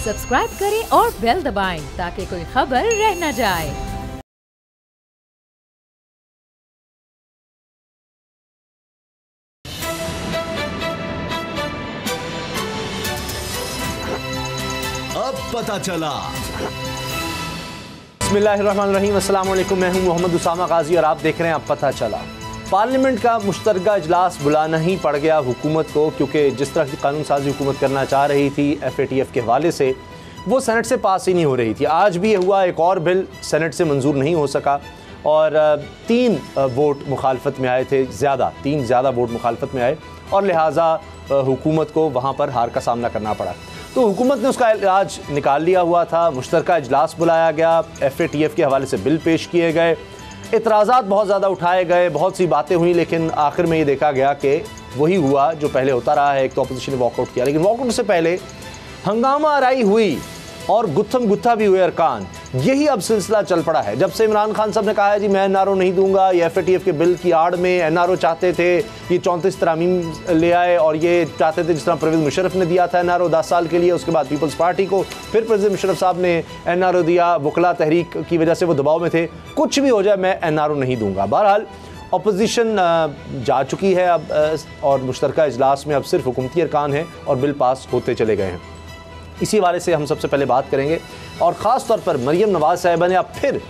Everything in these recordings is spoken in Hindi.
सब्सक्राइब करें और बेल दबाएं ताकि कोई खबर रह न जाए। अब पता चला। बिस्मिल्लाहिर्रहमानिर्रहीम, अस्सलाम वालेकुम। मैं हूं मोहम्मद उसामा गाजी और आप देख रहे हैं अब पता चला। पार्लियामेंट का मुश्तरका इजलास बुलाना ही पड़ गया हुकूमत को, क्योंकि जिस तरह की कानून साजी हुकूमत करना चाह रही थी FATF के हवाले से, वो सेनेट से पास ही नहीं हो रही थी। आज भी ये हुआ, एक और बिल सेनेट से मंजूर नहीं हो सका और 3 वोट मुखालफत में आए थे, तीन ज़्यादा वोट मुखालफत में आए और लिहाजा हुकूमत को वहाँ पर हार का सामना करना पड़ा। तो हुकूमत ने उसका इलाज निकाल लिया हुआ था, मुश्तरका इजलास बुलाया गया, FATF के हवाले से बिल पेश किए गए, इतराज़ात बहुत ज़्यादा उठाए गए, बहुत सी बातें हुई, लेकिन आखिर में ये देखा गया कि वही हुआ जो पहले होता रहा है। एक तो अपोजिशन ने वॉकआउट किया, लेकिन वॉकआउट से पहले हंगामा आराई हुई और गुत्थम गुत्था भी हुए अरकान। यही अब सिलसिला चल पड़ा है। जब से इमरान खान साहब ने कहा है जी मैं NRO नहीं दूंगा, ये FATF के बिल की आड़ में NRO चाहते थे ये 34 तरामीम ले आए और ये चाहते थे जिस तरह परवेज़ मुशर्रफ ने दिया था NRO 10 साल के लिए, उसके बाद पीपल्स पार्टी को, फिर परवेज़ मुशर्रफ साहब ने NRO दिया, वकला तहरीक की वजह से वो दबाव में थे। कुछ भी हो जाए मैं NRO नहीं दूंगा। बहरहाल अपोजिशन जा चुकी है अब और मुश्तरका इजलास में अब सिर्फ हुकूमती अरकान हैं और बिल पास होते चले गए हैं। इसी वाले से हम सबसे पहले बात करेंगे और ख़ास तौर पर मरियम नवाज़ साहिबा ने अब फिर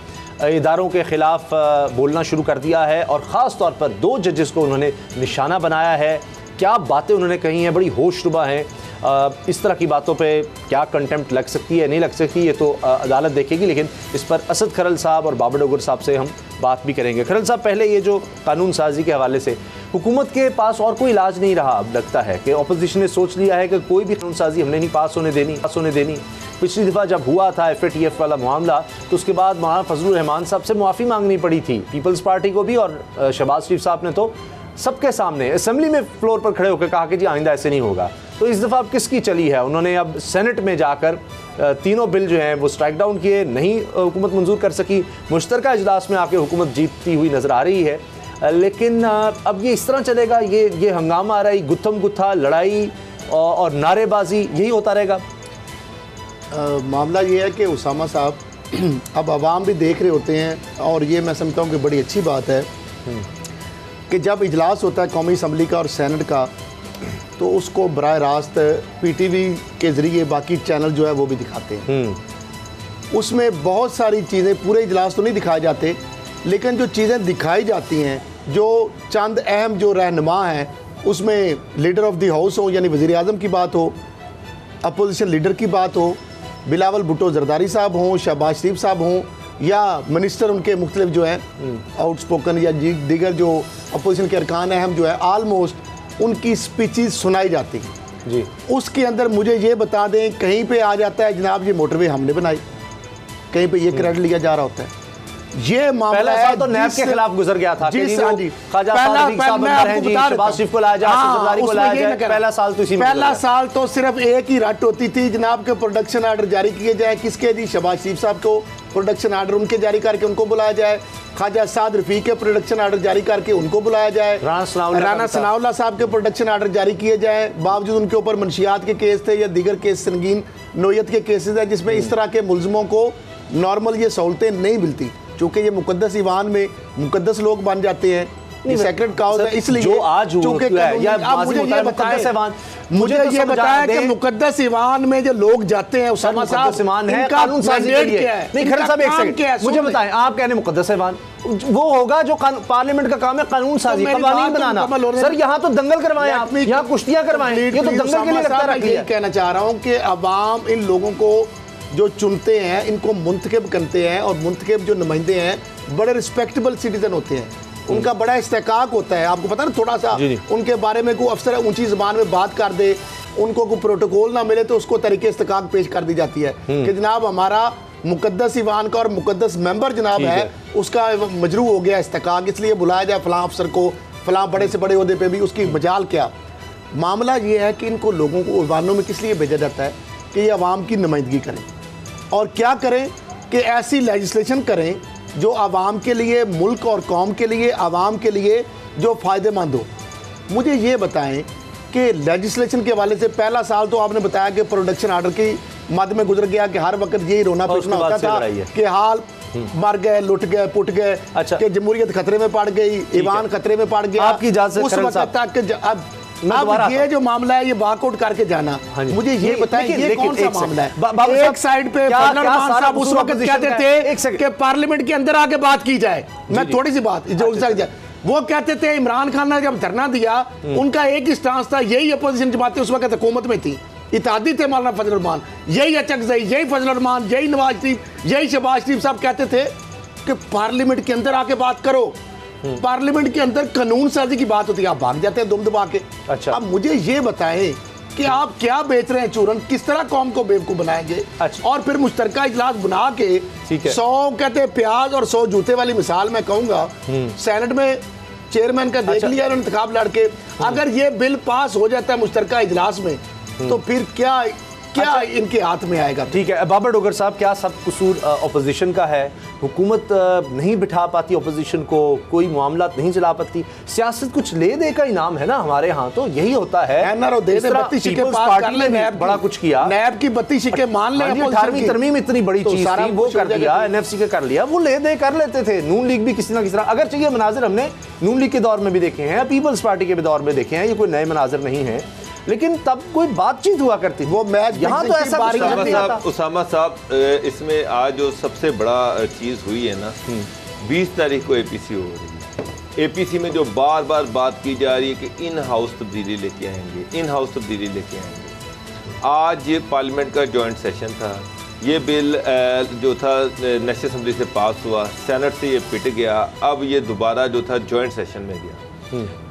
इदारों के ख़िलाफ़ बोलना शुरू कर दिया है और ख़ास तौर पर 2 जजेस को उन्होंने निशाना बनाया है। क्या बातें उन्होंने कही हैं, बड़ी होशरुबा हैं। इस तरह की बातों पे क्या कंटेम्प्ट लग सकती है, नहीं लग सकती, ये तो अदालत देखेगी, लेकिन इस पर असद खरल साहब और बाबर डोगर साहब से हम बात भी करेंगे। खरल साहब, पहले ये जो कानून साजी के हवाले से हुकूमत के पास और कोई इलाज नहीं रहा, अब लगता है कि अपोजिशन ने सोच लिया है कि कोई भी कानून साजी हमने नहीं पास होने देनी। पिछली दफ़ा जब हुआ था FATF वाला मामला तो उसके बाद मौलाना फजलुर रहमान साहब से मुआफ़ी मांगनी पड़ी थी, पीपल्स पार्टी को भी, और शहबाज शरीफ साहब ने तो सबके सामने असेंबली में फ्लोर पर खड़े होकर कहा कि जी आइंदा ऐसे नहीं होगा। तो इस दफ़ा अब किसकी चली है? उन्होंने अब सेनेट में जाकर तीनों बिल जो हैं वो स्ट्राइक डाउन किए, नहीं हुकूमत मंजूर कर सकी। मुश्तरका इजलास में आके हुकूमत जीतती हुई नज़र आ रही है, लेकिन अब ये इस तरह चलेगा, ये हंगामा आ रहा है, गुत्थम गुत्था, लड़ाई और नारेबाजी, यही होता रहेगा। मामला ये है कि उसामा साहब अब आवाम भी देख रहे होते हैं और ये मैं समझता हूँ कि बड़ी अच्छी बात है कि जब इजलास होता है कौमी असम्बली का और सेनेट का, तो उसको बराह रास्त PTV के ज़रिए बाकी चैनल जो है वो भी दिखाते हैं। उसमें बहुत सारी चीज़ें, पूरे इजलास तो नहीं दिखाए जाते, लेकिन जो चीज़ें दिखाई जाती हैं, जो चंद अहम जो रहनुमा हैं, उसमें लीडर ऑफ द हाउस हो यानी वज़ीर आज़म की बात हो, अपोजिशन लीडर की बात हो, बिलावल भुट्टो जरदारी साहब हों, शहबाज शरीफ साहब हों, या मिनिस्टर उनके मुख्तलिफ जो हैं आउटस्पोकन या दीगर जो अपोजिशन के अरकान अहम जो है, आलमोस्ट उनकी स्पीचेस सुनाई जाती हैं जी। उसके अंदर मुझे ये बता दें, कहीं पे आ जाता है जनाब ये मोटरवे हमने बनाई, कहीं पे ये क्रेडिट लिया जा रहा होता है। ये मामला है तो नैब के खिलाफ गुजर गया था, पहला साल तो सिर्फ एक ही रट होती थी जनाब के प्रोडक्शन आर्डर जारी किए जाए, किसके जी? शहबाज शरीफ साहब को प्रोडक्शन आर्डर उनके जारी करके उनको बुलाया जाए, ख्वाजा साद रफीक के प्रोडक्शन आर्डर जारी करके उनको बुलाया जाए, राना सनाउल्लाह साहब के प्रोडक्शन आर्डर जारी किए जाए, बावजूद उनके ऊपर मंशियात के केस थे या दीगर केस, संगीन नोयत के केसेस हैं जिसमें इस तरह के मुल्ज़िमों को नॉर्मल ये सहूलतें नहीं मिलती, चूँकि ये मुकद्दस ईवान में मुकद्दस लोग बन जाते हैं, सेक्रेट काउज है। इसलिए जो आज मुझे ये बताया कि मुकद्दस ईवान में जो लोग जाते हैं उसामा साहब, इनका नहीं, खरल साहब एक सेकंड मुझे बताएं, आप कह रहे हैं मुकद्दस ईवान वो होगा जो पार्लियामेंट का काम है कानून साजी, कानून बनाना। सर यहाँ तो दंगल करवाएं आप, यहाँ कुश्तियां करवाएं, ये तो दंगल के लिए लगता रखी है। कहना चाह रहा हूँ कि अवाम इन लोगों को जो चुनते हैं, इनको मुंतखब करते हैं और मुंतखब जो नुमाइंदे हैं बड़े रिस्पेक्टेबल सिटीजन होते हैं, उनका बड़ा इस्तेकाक होता है। आपको पता ना, थोड़ा सा उनके बारे में कोई अफसर ऊंची ज़बान में बात कर दे, उनको कोई प्रोटोकॉल ना मिले तो उसको तरीके इस्तेकाक पेश कर दी जाती है कि जनाब हमारा मुकद्दस ईवान का और मुकद्दस मेंबर जनाब है उसका मजरू हो गया इस्तेकाक, इसलिए बुलाया जाए फ़लाँ अफसर को, फ़लाँ बड़े से बड़े ओहदे पे भी। उसकी मजाल क्या? मामला ये है कि इनको लोगों को ईवानों में किस लिए भेजा जाता है कि ये आवाम की नुमाइंदगी करें और क्या करें कि ऐसी लेजिस्लेशन करें जो आवाम के लिए, मुल्क और कौम के लिए, आवाम के लिए जो फ़ायदेमंद हो। मुझे ये बताएं कि लेजिस्लेशन के हवाले से पहला साल तो आपने बताया कि प्रोडक्शन आर्डर की मद में गुजर गया कि हर वक्त यही रोना पीटना होता था कि हाल मर गए, लुट गए, पुट गए, अच्छा। कि जमहूरियत खतरे में पड़ गई, ईवान खतरे में पड़ गया। आपकी इजाजत उस वक्त तक अब ये जो मामला है ये वॉकआउट करके जाना, मुझे ये बताएं ये कौन सा मामला है? एक साइड पे फजल रहमान साहब उस वक्त कहते थे कि पार्लियामेंट के अंदर आके बात की जाए। मैं थोड़ी सी बात जो वो कहते थे इमरान खान ने जब धरना दिया उनका एक ही स्टांस था, यही अपोजिशन जमातें उस वक्त हुकूमत में थी, इत्तेहादी थे मौलाना फजल रहमान, यही अचकजई, यही फजल रहमान, यही नवाज शरीफ, यही शहबाज शरीफ साहब कहते थे कि पार्लियामेंट के अंदर आके बात करो। पार्लियामेंट के अंदर कानून साजी की बात होती है, आप भाग जाते हैं दुम दबा के। अच्छा। अब मुझे ये बताएं कि आप क्या बेच रहे हैं चूरन, किस तरह कौम को बेवकूफ बनाएंगे? अच्छा। और फिर मुश्तरका इजलास बना के 100 कहते प्याज और 100 जूते वाली मिसाल मैं कहूंगा, सेनेट में चेयरमैन का देख लिया इंतखाब लड़के, अगर ये बिल पास हो जाता है मुश्तरका इजलास में तो फिर क्या इनके हाथ में आएगा? ठीक है बाबर डोगर साहब, क्या सब कसूर अपोजिशन का है? हुकूमत नहीं बिठा पाती अपोजिशन को, कोई मामला नहीं चला पाती, सियासत कुछ ले दे का इनाम है ना हमारे यहाँ, तो यही होता है। बड़ा कुछ किया, नैब की 32 शिक्के मान ले, 18वीं तरमीम इतनी बड़ी चीज थी, वो कर दिया, एनएफसी का कर लिया, वो ले दे कर लेते थे। नून लीग भी किसी ना किसी तरह, अगर चाहिए मनाजिर हमने नून लीग के दौर में भी देखे हैं, पीपल्स पार्टी के दौर में देखे हैं, ये कोई नए मनाजिर नहीं है, लेकिन तब कोई बातचीत हुआ करती थी। वो मैच यहाँ तो ऐसा उसामा साहब, इसमें आज जो सबसे बड़ा चीज हुई है ना, 20 तारीख को एपीसी हो रही है। एपीसी में जो बार बार बात की जा रही है कि इन हाउस तब्दीली लेके आएंगे, इन हाउस तब्दीली लेके आएंगे। आज ये पार्लियामेंट का जॉइंट सेशन था, ये बिल जो था नेशनल असम्बली से पास हुआ, सेनेट से ये पिट गया, अब ये दोबारा जो था जॉइंट सेशन में गया।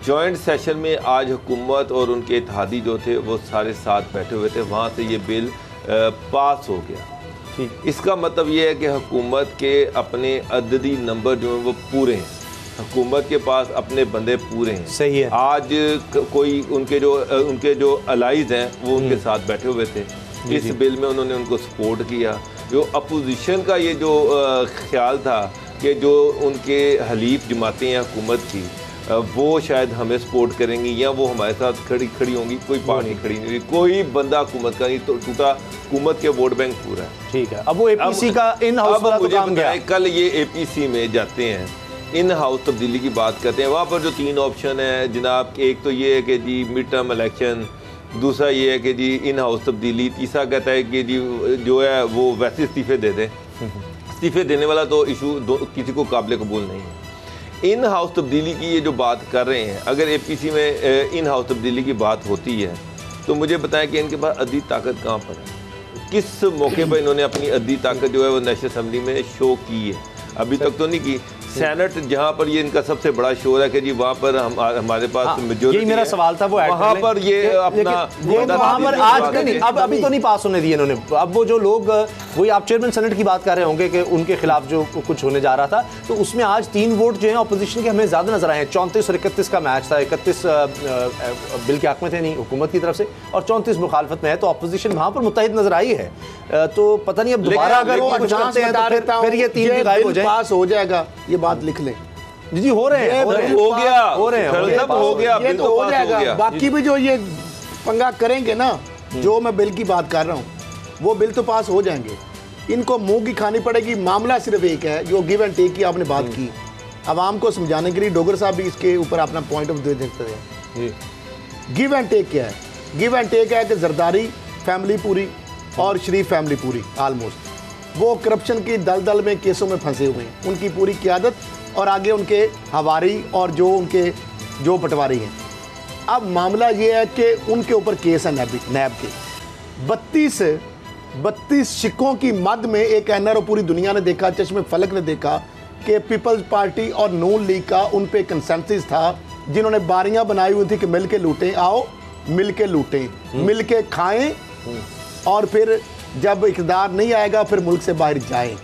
जॉइंट सेशन में आज हुकूमत और उनके इत्तेहादी जो थे वो सारे साथ बैठे हुए थे, वहाँ से ये बिल पास हो गया। इसका मतलब ये है कि हुकूमत के अपने अददी नंबर जो हैं वो पूरे हैं, हुकूमत के पास अपने बंदे पूरे हैं। सही है। आज कोई उनके जो अलाइज हैं वो उनके साथ बैठे हुए थे, इस बिल में उन्होंने उनको सपोर्ट किया। जो अपोजिशन का ये जो ख्याल था कि जो उनके हलीफ जमातें हैं हुकूमत की, वो शायद हमें सपोर्ट करेंगी या वो हमारे साथ खड़ी होंगी, कोई पार्टी खड़ी नहीं हुई, कोई बंदा हुकूमत का नहीं, तो टूटा हुकूमत के वोट बैंक पूरा है। ठीक है, अब वो एपीसी का इन हाउस वाला तो काम गया। कल ये एपीसी में जाते हैं, इन हाउस तब्दीली की बात करते हैं, वहाँ पर जो 3 ऑप्शन है जनाब, एक तो ये है कि जी मिड टर्म इलेक्शन, दूसरा ये है कि जी इन हाउस तब्दीली, तीसरा कहता है कि जी जो है वो वैसे इस्तीफे दे दें। इस्तीफे देने वाला तो इशू किसी को काबिल कबूल नहीं है। इन हाउस तब्दीली की ये जो बात कर रहे हैं, अगर एपीसी में इन हाउस तब्दीली की बात होती है तो मुझे बताएं कि इनके पास अद्दी ताकत कहाँ पर है, किस मौके पर इन्होंने अपनी अद्दी ताकत जो है वो नेशनल असम्बली में शो की है? अभी तक तो नहीं की। सेनेट जहाँ पर ये इनका सबसे बड़ा शोर है कि जी वहाँ पर हमारे पास यही मेरा सवाल था, वो वहाँ पर ये अपना वहाँ पर आज नहीं, अब अभी तो नहीं पास होने दिए इन्होंने। अब वो जो लोग, वही आप चेयरमैन सेनेट की बात कर रहे होंगे कि उनके खिलाफ जो कुछ होने जा रहा था, तो उसमें आज 3 वोट जो है अपोजिशन के हमें ज़्यादा नजर आए हैं। 34 और 31 का मैच था, 31 बिल के हक में थे नहीं हुकूमत की तरफ से, और 34 मुखालफत में है, तो अपोजिशन वहाँ पर मुत्तहिद नजर आई है। तो पता नहीं अब दोबारा अगर कुछ करते हैं तो फिर ये 3 गायब हो जाए, पास हो जाएगा, ये बात लिख लें जी। हो रहे हैं, हो गया, ये तो हो जाएगा। बाकी भी जो ये पंगा करेंगे ना, जो मैं बिल की बात कर रहा हूँ, वो बिल तो पास हो जाएंगे, इनको मुंह की खानी पड़ेगी। मामला सिर्फ एक है, जो गिव एंड टेक की आपने बात की, आवाम को समझाने के लिए डोगर साहब भी इसके ऊपर अपना पॉइंट ऑफ व्यू देखते हैं। गिव एंड टेक क्या है? गिव एंड टेक है कि जरदारी फैमिली पूरी और शरीफ फैमिली पूरी आलमोस्ट वो करप्शन की दलदल में केसों में फंसे हुए हैं, उनकी पूरी क़यादत और आगे उनके हवारी और जो उनके जो पटवारी हैं। अब मामला ये है कि उनके ऊपर केस है नैब के 32 शिक्कों की मद में एक एनआरओ पूरी दुनिया ने देखा, चश्मे फलक ने देखा कि पीपल्स पार्टी और नून लीग का उन पे कंसेंसस था, जिन्होंने बारियां बनाई हुई थी कि मिल के लूटें, आओ मिल के लूटें, मिल के खाएं, और फिर जब इक़्तिदार नहीं आएगा फिर मुल्क से बाहर जाएं।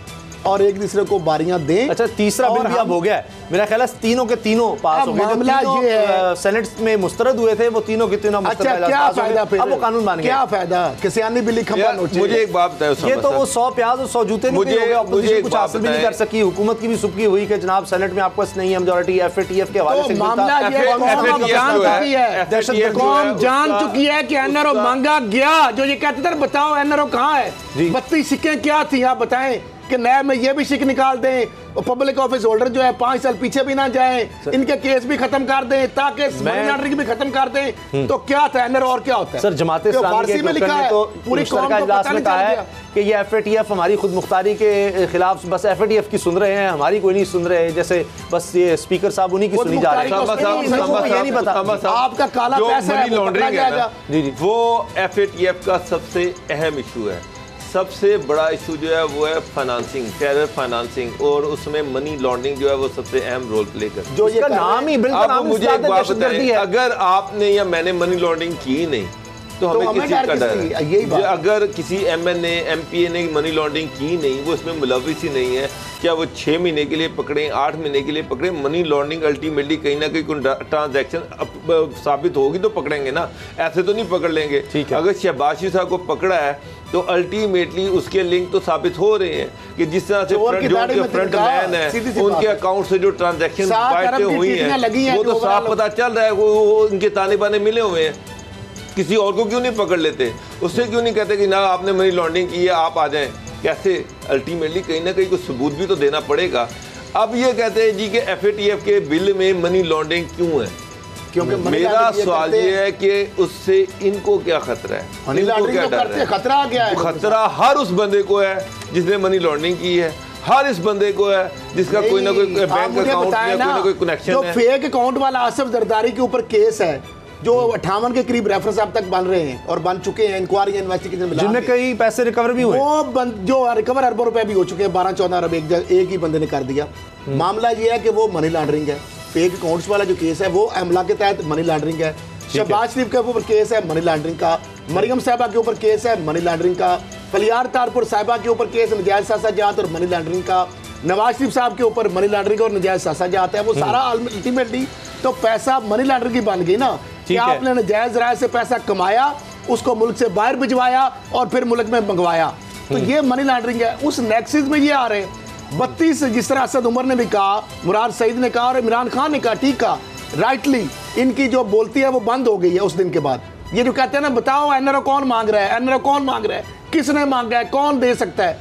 और एक दूसरे को बारियां दें। अच्छा, तीसरा बिल भी अब हो गया है मेरा ख्याल है, तीनों के तीनों पास हो गए। मामला ये है, सेनेट में मुस्तरद हुए थे वो तीनों के तीनों। अच्छा, क्या फायदा फिर? अब वो कानून बन गया, क्या फायदा? किसानी बिल्ली खंबा नोचे। मुझे एक बात बताओ, ये तो वो 100 प्याज और 100 जूते मुझे कुछ हासिल भी नहीं कर सकी। हुकूमत की भी सुबकी हुई कि जनाब सेनेट में आपको नहीं है मेजॉरिटी, FATF के हवाले से मामला ये कौम जान चुकी है कि NRO मांगा गया। जो ये कहते थे बताओ NRO कहाँ है, 32 सिक्के क्या थी आप बताएं कि नए में ये भी सिक निकाल दें, पब्लिक ऑफिस होल्डर जो है 5 साल पीछे भी ना जाएं, इनके केस भी खत्म कर दें ताकि मनी लॉन्ड्रिंग भी खत्म कर दें। तो क्या था NRO और क्या होता है? सर, जमात इस्लामी में लिखा है, तो पूरी कौम का इजलास में कहा है कि ये FATF हमारी खुद मुख्तारी के खिलाफ बस FATF की सुन रहे हैं, हमारी कोई नहीं सुन रहे। जैसे बस ये स्पीकर साहब उन्हीं की सुनी जा रही है। आपका काला पैसा है, लॉन्ड्रिंग है वो FATF का सबसे अहम इशू है। सबसे बड़ा इशू जो है वो है फाइनेंसिंग, टेरर फाइनेंसिंग, और उसमें मनी लॉन्ड्रिंग जो है वो सबसे अहम रोल प्ले करती है। जो ये नाम ही बिल्कुल नाम मुझे एक बात बताइए, अगर आपने या मैंने मनी लॉन्ड्रिंग की नहीं तो हमें किस चीज का डर है? यही बात। अगर किसी MNA MPA ने मनी लॉन्ड्रिंग की नहीं, वो इसमें मुलविस ही नहीं है, क्या वो 6 महीने के लिए पकड़े, 8 महीने के लिए पकड़े, मनी लॉन्ड्रिंग अल्टीमेटली कहीं ना कहीं ट्रांजैक्शन साबित होगी तो पकड़ेंगे ना, ऐसे तो नहीं पकड़ लेंगे। अगर शहबाज शरीफ साहब को पकड़ा है तो अल्टीमेटली उसके लिंक तो साबित हो रहे हैं कि जिस तरह से फ्रंट मैन है उनके अकाउंट से जो ट्रांजैक्शन हुई है वो तो साफ पता चल रहा है, वो इनके ताने बाने मिले हुए हैं। किसी और को क्यों नहीं पकड़ लेते? उससे क्यों नहीं कहते कि ना आपने मनी लॉन्ड्रिंग की है, आप आ जाएं? कैसे? अल्टीमेटली कहीं ना कहीं कुछ सबूत भी तो देना पड़ेगा। अब ये कहते हैं जी कि FATF के बिल में मनी लॉन्ड्रिंग क्यों है? क्योंकि मेरा सवाल ये है कि उससे इनको क्या खतरा है? इनको क्या डर है? खतरा क्या है? खतरा हर उस बंदे को है जिसने मनी लॉन्ड्रिंग की है, हर इस बंदे को है जिसका कोई ना कोई बैंक अकाउंट या कोई ना कोई कनेक्शन है। जो फेक अकाउंट वाला आसिफ जरदारी के ऊपर केस है, जो 58 के करीब रेफरेंस अब तक बन रहे हैं और बन चुके हैं, इंक्वायरी इन्वेस्टिगेशन में जिनमें कई पैसे रिकवर भी हुए, वो जो रिकवर अरबों रुपए भी हो चुके हैं, 12-14 अरब एक ही बंदे ने कर दिया। मामला ये है कि वो मनी लॉन्ड्रिंग है। फेक अकाउंट्स वाला जो केस है वो अमला के तहत मनी लॉन्ड्रिंग है। शहबाज शरीफ के ऊपर केस है मनी लॉन्ड्रिंग का, मरियम साहिबा के ऊपर केस है मनी लॉन्ड्रिंग का, फलियार तारपुर साहिबा के ऊपर केस नजायज सासाजात और मनी लॉन्ड्रिंग का, नवाज शरीफ साहब के ऊपर मनी लॉन्ड्रिंग और नजायज सासाजात है। वो सारा अल्टीमेटली तो पैसा मनी लॉन्ड्रिंग की बन गई ना कि आपने नजायज राय से पैसा कमाया, उसको मुल्क से बाहर भिजवाया और फिर मुल्क में मंगवाया, तो ये मनी लॉन्ड्रिंग है। उस नेक्सिस में ये आ रहे हैं 32, जिस तरह असद उमर ने भी कहा, मुराद सईद ने कहा और इमरान खान ने कहा, ठीक कहा, राइटली इनकी जो बोलती है वो बंद हो गई है उस दिन के बाद। ये जो कहते हैं ना बताओ NRO कौन मांग रहा है, NRO कौन मांग रहा है, किसने मांगा है, कौन दे सकता है?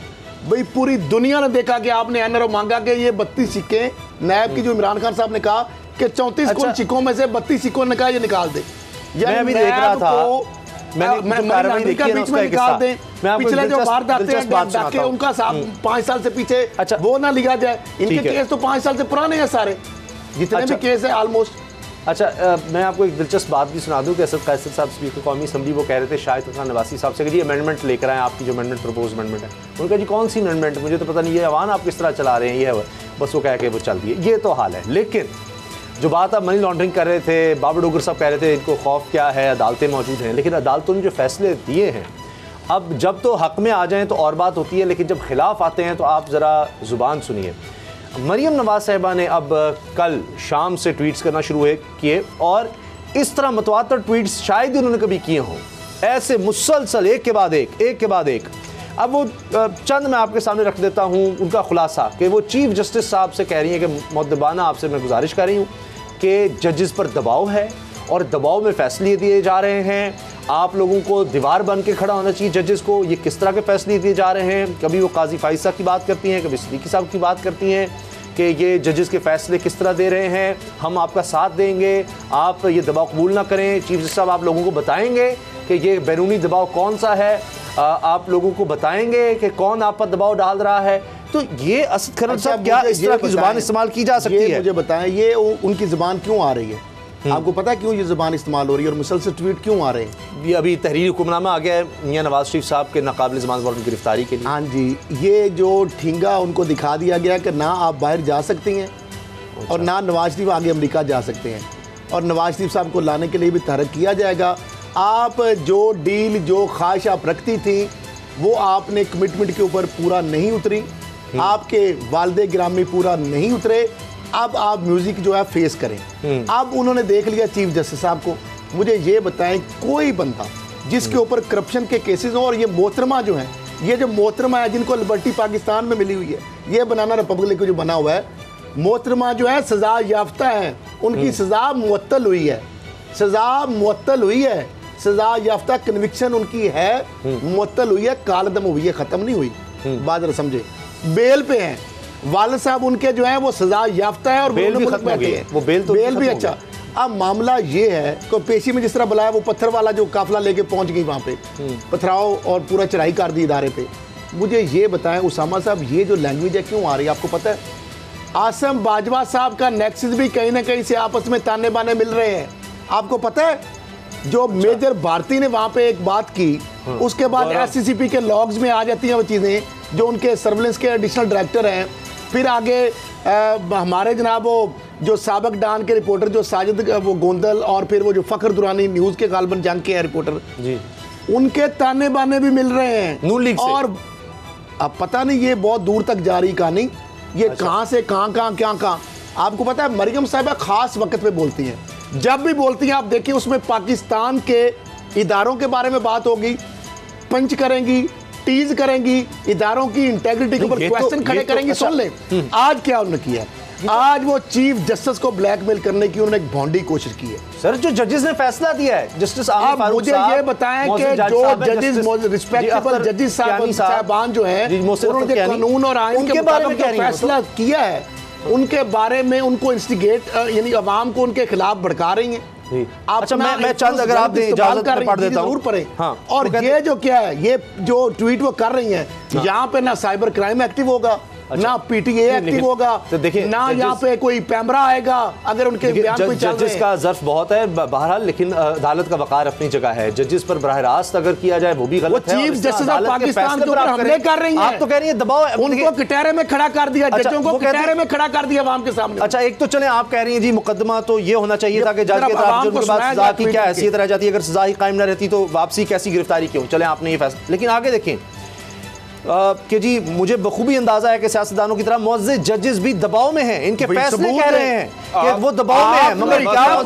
भाई पूरी दुनिया ने देखा कि आपने NRO मांगा कि ये 32 सिक्के नायब की जो इमरान खान साहब ने कहा कि 34 कुल सिक्कों में से 32 सिक्कों ने कहा ये निकाल दे। मैं अभी देख रहा था, पिछले जो वारदातें हैं उनका 5 साल से पीछे वो ना लिया जाए। इनके केस तो 5 साल से पुराने हैं सारे, जितने भी केस है ऑलमोस्ट। अच्छा, मैं आपको एक दिलचस्प बात भी सुना दूं कि असद कैसर साहब स्पीकर कौमी असम्बली वो कह रहे थे शाहिद खान नवासी साहब से कि जी अमेंडमेंट लेकर आए, आपकी जो अमेंडमेंट प्रपोज अमेंडमेंट है। उनका जी कौन सी अमेंडमेंट, मुझे तो पता नहीं, ये अवान आप किस तरह चला रहे हैं, ये है बस वो कह के वो चल दिए, ये तो हाल है। लेकिन जो बात आप मनी लॉन्ड्रिंग कर रहे थे, बाबर डोगर साहब कह रहे थे इनको खौफ क्या है, अदालतें मौजूद हैं, लेकिन अदालतों ने जो फैसले दिए हैं, अब जब तो हक में आ जाएं तो और बात होती है, लेकिन जब खिलाफ आते हैं तो आप ज़रा ज़ुबान सुनिए। मरियम नवाज साहिबा ने अब कल शाम से ट्वीट्स करना शुरू किए और इस तरह मतवातर ट्वीट्स शायद ही उन्होंने कभी किए हों, ऐसे मुसलसल एक के बाद एक। अब वो चंद मैं आपके सामने रख देता हूँ उनका खुलासा कि वो चीफ जस्टिस साहब से कह रही हैं कि मुअद्दबाना आपसे मैं गुजारिश कर रही हूँ कि जजेस पर दबाव है और दबाव में फैसले दिए जा रहे हैं, आप लोगों को दीवार बन के खड़ा होना चाहिए जजेस को। ये किस तरह के फैसले दिए जा रहे हैं, कभी वो काजी फाइज साहब की बात करती हैं, कभी सिद्दीकी साहब की बात करती हैं कि ये जजेस के फैसले किस तरह दे रहे हैं, हम आपका साथ देंगे, आप ये दबाव कबूल ना करें। चीफ जस्टिस साहब आप लोगों को बताएंगे कि ये बैरूनी दबाव कौन सा है, आप लोगों को बताएंगे कि कौन आप पर दबाव डाल रहा है। तो ये असद खरल साहब क्या इस तरह की जुबान इस्तेमाल की जा सकती है? मुझे बताएं ये उनकी जुबान क्यों आ रही है? आपको पता है क्यों ये जुबान इस्तेमाल हो रही है और मुसलसल ट्वीट क्यों आ रहे हैं? ये अभी तहरीर हुक्मनामा आ गया है मियां नवाज शरीफ साहब के नाकाबिल ज़मानत वारंट गिरफ्तारी के लिए। हाँ जी, ये जो ठिंगा उनको दिखा दिया गया कि ना आप बाहर जा सकती हैं और ना नवाज शरीफ आगे अमेरिका जा सकते हैं, और नवाज शरीफ साहब को लाने के लिए भी तहरीक किया जाएगा। आप जो डील जो ख्वाहिश आप रखती थी वो आपने कमिटमेंट के ऊपर पूरा नहीं उतरी, आपके वालिद गिरामी पूरा नहीं उतरे, अब आप म्यूजिक जो है फेस करें। अब उन्होंने देख लिया चीफ जस्टिस साहब को। मुझे ये बताएं कोई बंदा जिसके ऊपर करप्शन के केसेस हो, और ये मोहतरमा जो है, ये जो मोहतरमा है जिनको लिबर्टी पाकिस्तान में मिली हुई है, ये बनाना रिपब्लिक को जो बना हुआ है, मोहतरमा जो है सजा याफ्ता है, उनकी सजा मुअत्तल हुई है, सजा मुअत्तल हुई है, सजा याफ्ता कन्विक्शन उनकी है, मुअत्तल हुई है, कालदम हुई है, खत्म नहीं हुई। बात जरा समझे, बेल पे हैं वालिद साहब उनके जो है वो सजा याफ्ता है और बेल भी खत्म हो गई है, वो बेल भी अच्छा। अब मामला ये है कि पेशी में जिस तरह बुलाया, वो पत्थर वाला जो काफिला लेके पहुंच गई वहां पे, पथराव और पूरा चढ़ाई कर दी इदारे पे। मुझे ये बताएं उसामा साहब, ये जो लैंग्वेज है क्यों आ रही है आपको पता है? आसम बाजवा साहब का नेक्सस भी कहीं ना कहीं से आपस में ताने बाने मिल रहे हैं, आपको पता है? जो मेजर भारती ने वहां पे एक बात की, उसके बाद एससीसीपी के लॉग्स में आ जाती हैं वो चीजें, जो उनके सर्विलेंस के एडिशनल डायरेक्टर हैं। फिर आगे हमारे जनाब वो जो साबक डान के रिपोर्टर जो साजिद वो गोंदल, और फिर वो जो फखर दुरानी न्यूज़ के गालबन जंग के हैं रिपोर्टर जी, उनके ताने बाने भी मिल रहे हैं नून लीग से। और अब पता नहीं ये बहुत दूर तक जा रही कहानी, ये कहाँ से कहाँ आपको पता है? मरियम साहिबा खास वक्त पे बोलती हैं, जब भी बोलती हैं आप देखिए उसमें पाकिस्तान के इदारों के बारे में बात होगी, पंच करेंगी, टीज करेंगी, इदारों की इंटेग्रिटी के ऊपर क्वेश्चन खड़े करेंगी। सुन ले आज क्या उन्होंने किया, आज वो चीफ जस्टिस को ब्लैकमेल करने की उन्होंने एक भौंडी कोशिश की है। सर जो जजेस ने फैसला दिया है, जस्टिस आप मुझे ये बताएं कि जो जजेस रिस्पेक्टेबल जजेस साहबान जो हैं उन्होंने कानून और आइन के मुताबिक फैसला किया है, उनके बारे में उनको इंस्टिगेट यानी अवाम को उनके खिलाफ भड़का रही हैं। अच्छा मैं चंद अगर आप दें इजाजत में पढ़ देता हूं। हाँ, और ये जो क्या है, ये जो ट्वीट वो कर रही हैं, यहाँ पे ना साइबर क्राइम एक्टिव होगा, ना पीटीए एक्टिव होगा, तो देखिए ना यहाँ पे कोई पैमरा आएगा अगर उनके बयान पे चल रहे हैं। जजेस का ज़र्फ बहुत है बहरहाल, लेकिन अदालत का वकार अपनी जगह है। जजेस पर बराह रास्त अगर किया जाए वो भी गलत है। चीफ जस्टिस ऑफ पाकिस्तान के ऊपर हमले कर रही हैं, आप तो कह रही हैं दबाव, उनको कटहरे में खड़ा कर दिया, जजों को कटहरे में खड़ा कर दिया अवाम के सामने। अच्छा एक तो चले आप कह रही हैं जी मुकदमा तो ये होना चाहिए था कि जज के साथ उनके बाद सजा की क्या हैसियत रह जाती है, अगर सजा ही कायम न रहती तो वापसी कैसी गिरफ्तारी क्यों? चले आपने ये फैसला, लेकिन आगे देखें कि जी मुझे बखूबी अंदाजा है कि सियासतदानों की तरह मुअज़्ज़ज़ जजेस भी दबाव में हैं, इनके फैसले कह रहे हैं कि वो दबाव में हैं, मगर क्या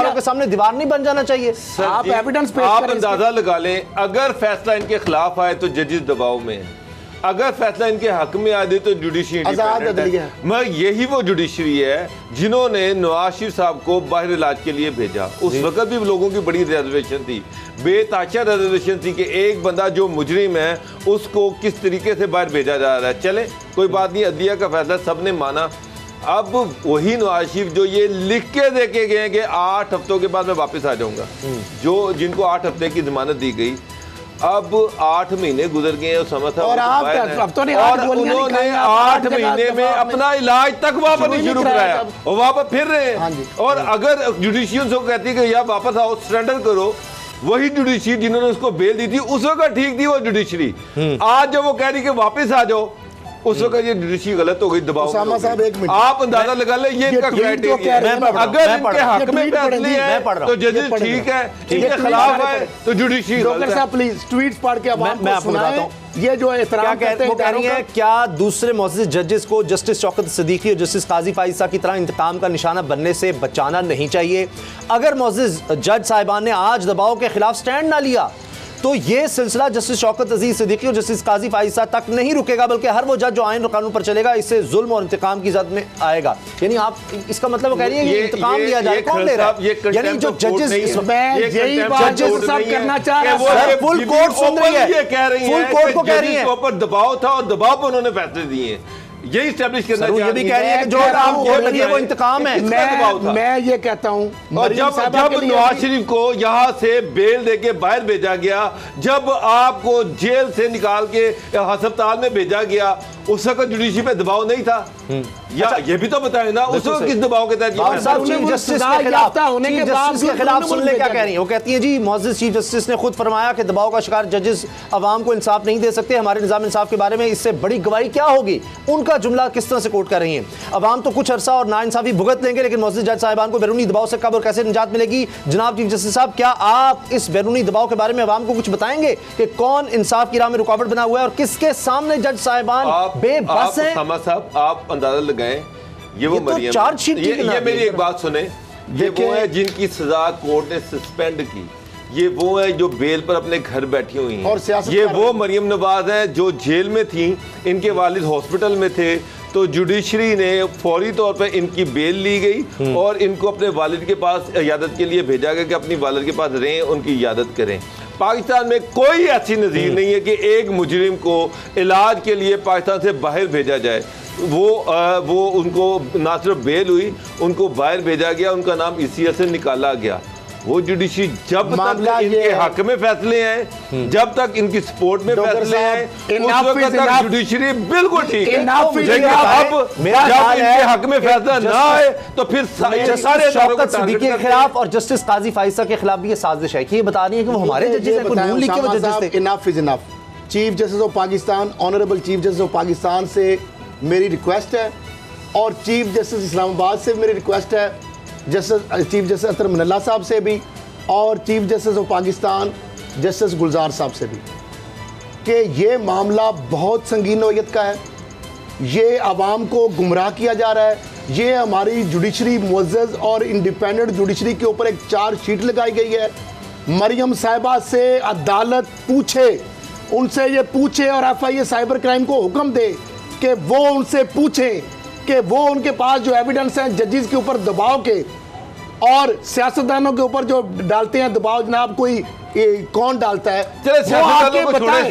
के सामने दीवार नहीं बन जाना चाहिए? आप एविडेंस पेश आप अंदाजा लगा लें, अगर फैसला इनके खिलाफ आए तो जजेस दबाव में हैं, अगर फैसला इनके हक में आ जाए तो जुडिशरी मगर यही वो जुडिशरी है जिन्होंने नवाज शरीफ साहब को बाहर इलाज के लिए भेजा। उस वक्त भी लोगों की बड़ी रिजर्वेशन थी, बेताशा रिजर्वेशन थी कि एक बंदा जो मुजरिम है उसको किस तरीके से बाहर भेजा जा रहा है। चले कोई बात नहीं, अदलिया का फैसला सबने माना। अब वही नवाज शरीफ जो ये लिख के दे के गए कि 8 हफ्तों के बाद मैं वापस आ जाऊंगा, जो जिनको 8 हफ्ते की जमानत दी गई, अब 8 महीने गुजर गए और उन्होंने 8 महीने में अपना इलाज तक वापस नहीं शुरू कराया और वापस फिर रहे हैं। और अगर जुडिशियल को कहती है कि यार वापस आओ सरेंडर करो, वही जुडिशरी जिन्होंने उसको बेल दी थी उस वक्त ठीक थी वो जुडिशरी, आज जब वो कह रही कि वापस आ जाओ उस वक्त ये जुडिशरी गलत हो गई, दबाव साहब एक मिनट आप अंदाजा लगा ले ये इनका क्राइटेरिया। अगर इनके हक में फैसले हैं तो जजेस ठीक है, इनके खिलाफ है तो जुडिशरी गलत है। डॉक्टर साहब प्लीज ट्वीट्स पढ़ के मैं आपको बताता हूं ये जो एहतराम करते हैं, कह रही है क्या दूसरे मुअज़्ज़ज़ जजेस को जस्टिस शौकत सिद्दीकी और जस्टिस काजी फाइज़ा की तरह इंतकाम का निशाना बनने से बचाना नहीं चाहिए? अगर मुअज़्ज़ज़ जज साहिबान ने आज दबाव के खिलाफ स्टैंड ना लिया तो ये सिलसिला जस्टिस शौकत अजीज सिद्दीकी और जस्टिस काजी फाइज़ा तक नहीं रुकेगा, बल्कि हर वो जज जो आइन और कानून पर चलेगा इससे जुल्म और इंतकाम की जद में आएगा। यानी आप इसका मतलब कह रही है कि इंतकाम लिया जाए, कौन ले रहा है? यानी जो जजेस यही बात सब करना चाह रहे हैं, फुल कोर्ट सुन रही है, कह रही है फुल कोर्ट को कह रही है ऊपर दबाव था और दबाव पर उन्होंने फैसले दिए हैं, यही एस्टैब्लिश करना ये भी कह रही है कि जो कोर्ट है वो इंतकाम है। मैं ये कहता हूं और जब नवाज शरीफ को यहां से बेल देके बाहर भेजा गया, जब आपको जेल से निकाल के अस्पताल में भेजा गया, उस वक्त जुडिशरी पे दबाव नहीं था या ये भी तो बताए ना उस वक्त किस दबाव के तहत चीफ जस्टिस के खिलाफ सुन ले क्या कह रही है। वो कहती है जी मुअज़्ज़ज़ चीफ जस्टिस ने खुद फरमाया कि दबाव का शिकार जजेस अवाम को इंसाफ नहीं दे सकते, हमारे निज़ाम इंसाफ के बारे में इससे बड़ी गवाही क्या होगी। उनका जुमला किस तरह से कोट कर रही हैं, अवाम तो कुछ अरसा और नाइंसाफी भुगत लेंगे लेकिन मुअज़्ज़ज़ जज साहिबान को बैरूनी दबाव से कब और कैसे निजात मिलेगी। जनाब चीफ जस्टिस साहब, क्या आप इस बैरूनी दबाव के बारे में अवाम को कुछ बताएंगे कि कौन इंसाफ की राह में रुकावट बना हुआ है और किसके सामने जज साहिबान बेबस हैं। साहब आप अंदाजा लगाएं, ये वो मरियम चार्जशीट, ये मेरी एक बात सुने, ये वो है जिनकी सजा कोर्ट ने सस्पेंड की, ये वो है जो बेल पर अपने घर बैठी हुई हैं, और ये वो मरियम नवाज है जो जेल में थी, इनके वालिद हॉस्पिटल में थे, तो जुडिशरी ने फौरी तौर पर इनकी बेल ली गई और इनको अपने वालिद के पास इयादत के लिए भेजा गया कि अपनी वालिद के पास रहें, उनकी इयादत करें। पाकिस्तान में कोई ऐसी नज़ीर नहीं है कि एक मुजरिम को इलाज के लिए पाकिस्तान से बाहर भेजा जाए। वो उनको ना सिर्फ बेल हुई, उनको बाहर भेजा गया, उनका नाम ECS से निकाला गया। वो जुडिशरी जब तक इनके हक में फैसले हैं, जब तक इनकी सपोर्ट में फैसले हैं, उस वक्त तक जुडिशरी बिल्कुल ठीक है। लेकिन अब जब इनके हक में फैसला ना आए तो फिर सारे शौकत सिद्दीकी के खिलाफ और जस्टिस काजी फाइजा के खिलाफ भी ये साजिश है कि ये बता रही है कि वो हमारे जजेस हैं, नून लीग के वो जजेस थे। Enough is enough. Chief justice of Pakistan, honourable chief justice of Pakistan से मेरी रिक्वेस्ट है और चीफ जस्टिस इस्लामाबाद से मेरी रिक्वेस्ट है, चीफ जस्टिस अतर मनल्ला साहब से भी और chief justice of Pakistan justice Gulzar साहब से भी, कि ये मामला बहुत संगीन नौयत का है। ये आवाम को गुमराह किया जा रहा है। ये हमारी जुडिशरी मुअज़्ज़ज़ और इंडिपेंडेंट जुडिशरी के ऊपर एक चार्जशीट लगाई गई है। मरियम साहिबा से अदालत पूछे, उनसे ये पूछे और FIA साइबर क्राइम को हुक्म दे कि वो उनसे पूछें कि वो उनके पास जो एविडेंस है जजेस के ऊपर दबाव के और सियासतदानों के ऊपर जो डालते हैं दबाव, जनाब कोई कौन डालता है, वो आके बताएं।